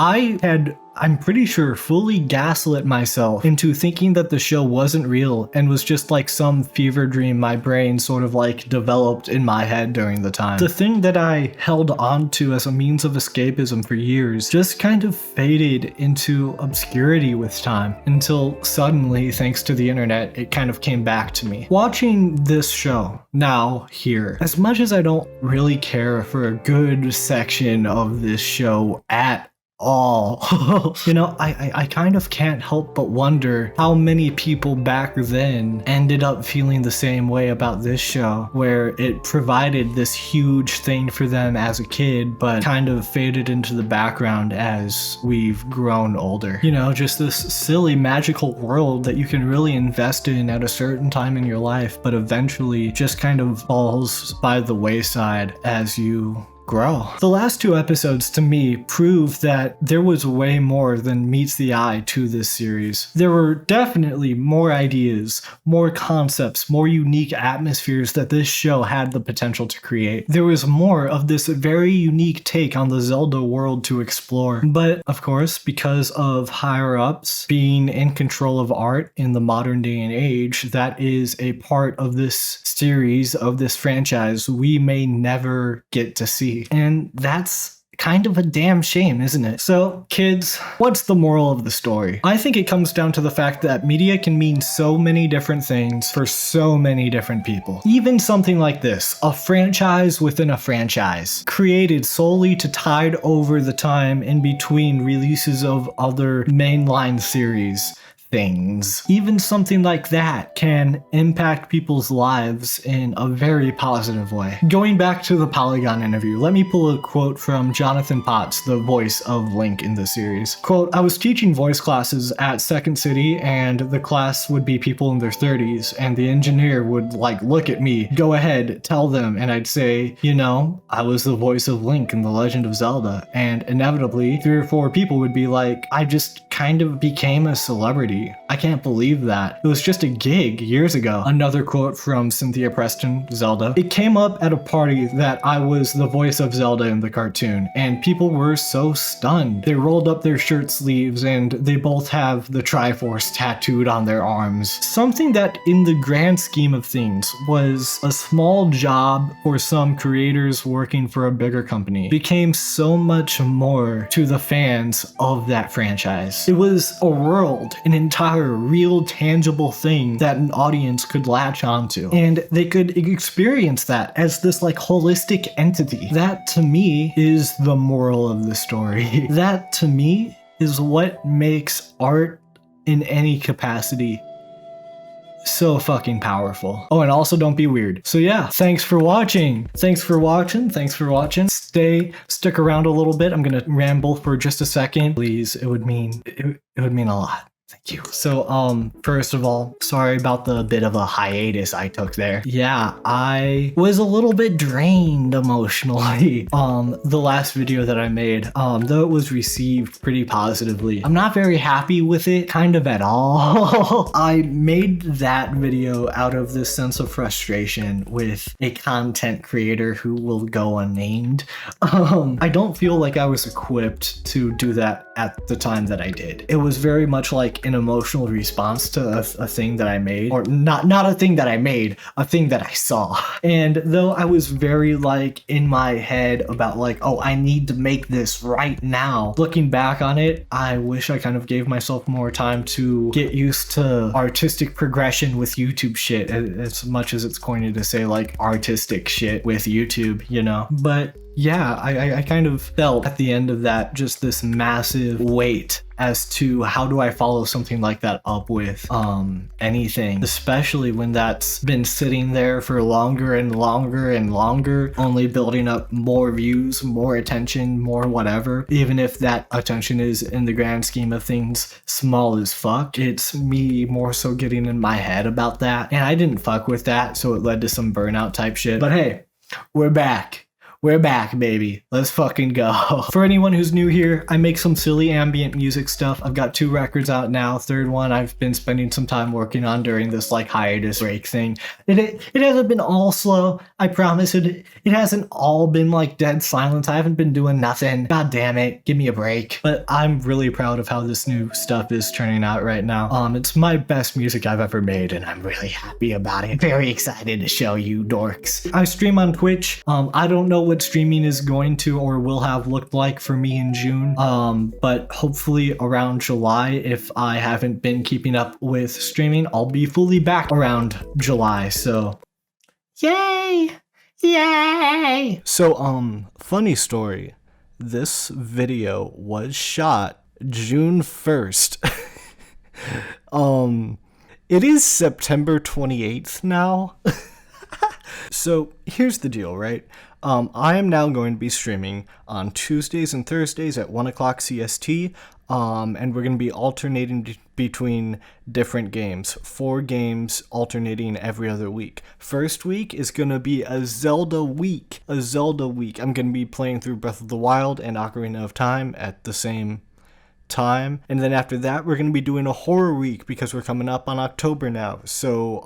I'm pretty sure fully gaslit myself into thinking that the show wasn't real and was just like some fever dream my brain sort of like developed in my head during the time. The thing that I held on to as a means of escapism for years just kind of faded into obscurity with time until suddenly, thanks to the internet, it kind of came back to me. Watching this show now here, as much as I don't really care for a good section of this show at all, you know, I kind of can't help but wonder how many people back then ended up feeling the same way about this show, where it provided this huge thing for them as a kid, but kind of faded into the background as we've grown older. You know, just this silly magical world that you can really invest in at a certain time in your life, but eventually just kind of falls by the wayside as you grow. The last two episodes to me prove that there was way more than meets the eye to this series. There were definitely more ideas, more concepts, more unique atmospheres that this show had the potential to create. There was more of this very unique take on the Zelda world to explore. But of course, because of higher ups being in control of art in the modern day and age, that is a part of this series, of this franchise, we may never get to see. And that's kind of a damn shame, isn't it? So, kids, what's the moral of the story? I think it comes down to the fact that media can mean so many different things for so many different people. Even something like this, a franchise within a franchise, created solely to tide over the time in between releases of other mainline series. Things. Even something like that can impact people's lives in a very positive way. Going back to the Polygon interview, let me pull a quote from Jonathan Potts, the voice of Link in the series. Quote, "I was teaching voice classes at Second City, and the class would be people in their 30s, and the engineer would like look at me, go ahead, tell them, and I'd say, you know, I was the voice of Link in The Legend of Zelda, and inevitably 3 or 4 people would be like, I just kind of became a celebrity. I can't believe that. It was just a gig years ago." Another quote from Cynthia Preston, Zelda. "It came up at a party that I was the voice of Zelda in the cartoon, and people were so stunned. They rolled up their shirt sleeves and they both have the Triforce tattooed on their arms. Something that in the grand scheme of things was a small job for some creators working for a bigger company became so much more to the fans of that franchise. It was a world, an entire real tangible thing that an audience could latch onto, and they could experience that as this like holistic entity. That to me is the moral of the story. That to me is what makes art in any capacity so fucking powerful. Oh, and also don't be weird. So yeah, thanks for watching. Stick around a little bit. I'm gonna ramble for just a second. Please, it would mean a lot. Thank you. So, first of all, sorry about the bit of a hiatus I took there. Yeah, I was a little bit drained emotionally. The last video that I made, though it was received pretty positively, I'm not very happy with it, kind of at all. I made that video out of this sense of frustration with a content creator who will go unnamed. I don't feel like I was equipped to do that at the time that I did. It was very much like an emotional response to a thing that I made, or not a thing that I made, a thing that I saw. And though I was very like in my head about like, oh, I need to make this right now, looking back on it, I wish I kind of gave myself more time to get used to artistic progression with YouTube shit, as much as it's corny to say like artistic shit with YouTube, you know? But yeah, I kind of felt at the end of that just this massive weight as to how do I follow something like that up with anything, especially when that's been sitting there for longer and longer and longer, only building up more views, more attention, more whatever. Even if that attention is, in the grand scheme of things, small as fuck, it's me more so getting in my head about that, and I didn't fuck with that, so it led to some burnout type shit. But hey, we're back. We're back, baby. Let's fucking go. For anyone who's new here, I make some silly ambient music stuff. I've got 2 records out now. Third one I've been spending some time working on during this like hiatus break thing. It hasn't been all slow. I promise it hasn't all been like dead silence. I haven't been doing nothing. God damn it. Give me a break. But I'm really proud of how this new stuff is turning out right now. It's my best music I've ever made, and I'm really happy about it. Very excited to show you dorks. I stream on Twitch. I don't know what streaming is going to or will have looked like for me in June, but hopefully around July, if I haven't been keeping up with streaming, I'll be fully back around July, so yay! Yay! So, funny story. This video was shot June 1st. It is September 28th now. So here's the deal, right? I am now going to be streaming on Tuesdays and Thursdays at 1 o'clock CST, and we're going to be alternating between different games. 4 games alternating every other week. First week is going to be a Zelda week. I'm going to be playing through Breath of the Wild and Ocarina of Time at the same time, and then after that we're going to be doing a horror week because we're coming up on October now. So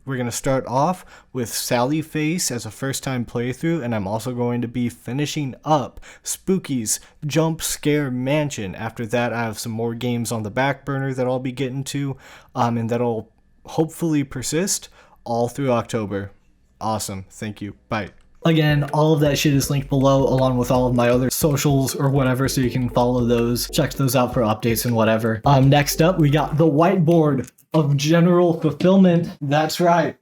we're going to start off with Sally Face as a first time playthrough, and I'm also going to be finishing up Spooky's Jump Scare Mansion. After that I have some more games on the back burner that I'll be getting to, and that'll hopefully persist all through October. Awesome. Thank you. Bye. Again, all of that shit is linked below, along with all of my other socials or whatever, so you can follow those, check those out for updates and whatever. Next up, we got the whiteboard of general fulfillment. That's right.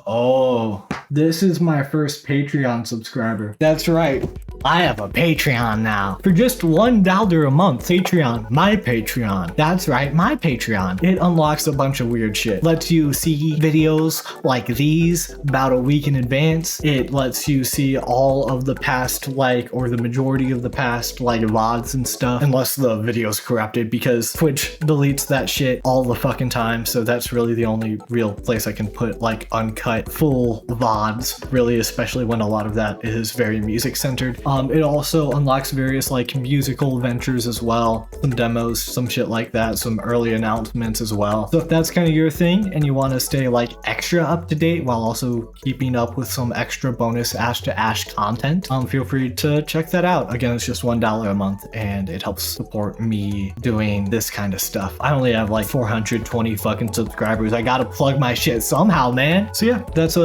Oh, this is my first Patreon subscriber. That's right. I have a Patreon now. For just $1 a month, Patreon, my Patreon. That's right, my Patreon. It unlocks a bunch of weird shit. Lets you see videos like these about a week in advance. It lets you see all of the past, or the majority of the past, VODs and stuff. Unless the video's corrupted, because Twitch deletes that shit all the fucking time. So that's really the only real place I can put, uncut, full VODs, really, especially when a lot of that is very music-centered. It also unlocks various musical ventures as well, some demos, some shit like that, some early announcements as well. So if that's kind of your thing and you want to stay extra up to date while also keeping up with some extra bonus Ash to Ash content, feel free to check that out. Again, it's just $1 a month and it helps support me doing this kind of stuff. I only have 420 fucking subscribers. I gotta plug my shit somehow, man. So yeah, that's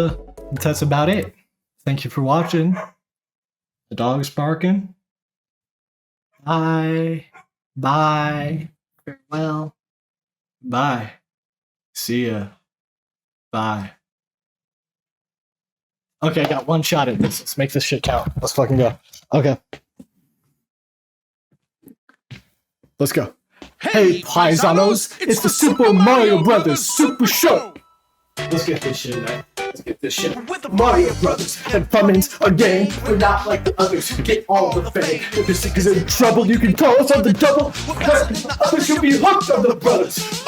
about it. Thank you for watching. The dog's barking. Bye. Bye. Farewell. Bye. See ya. Bye. Okay, I got one shot at this. Let's make this shit count. Let's fucking go. Okay. Let's go. Hey, paisanos! It's the Super Mario Brothers Super Show! Let's get this shit, man. Let's get this shit. With the Mario Brothers and Fummins again. We're not like the others who get all the fame. If the sick is in trouble, you can call us on the double. The others should be hooked on the brothers.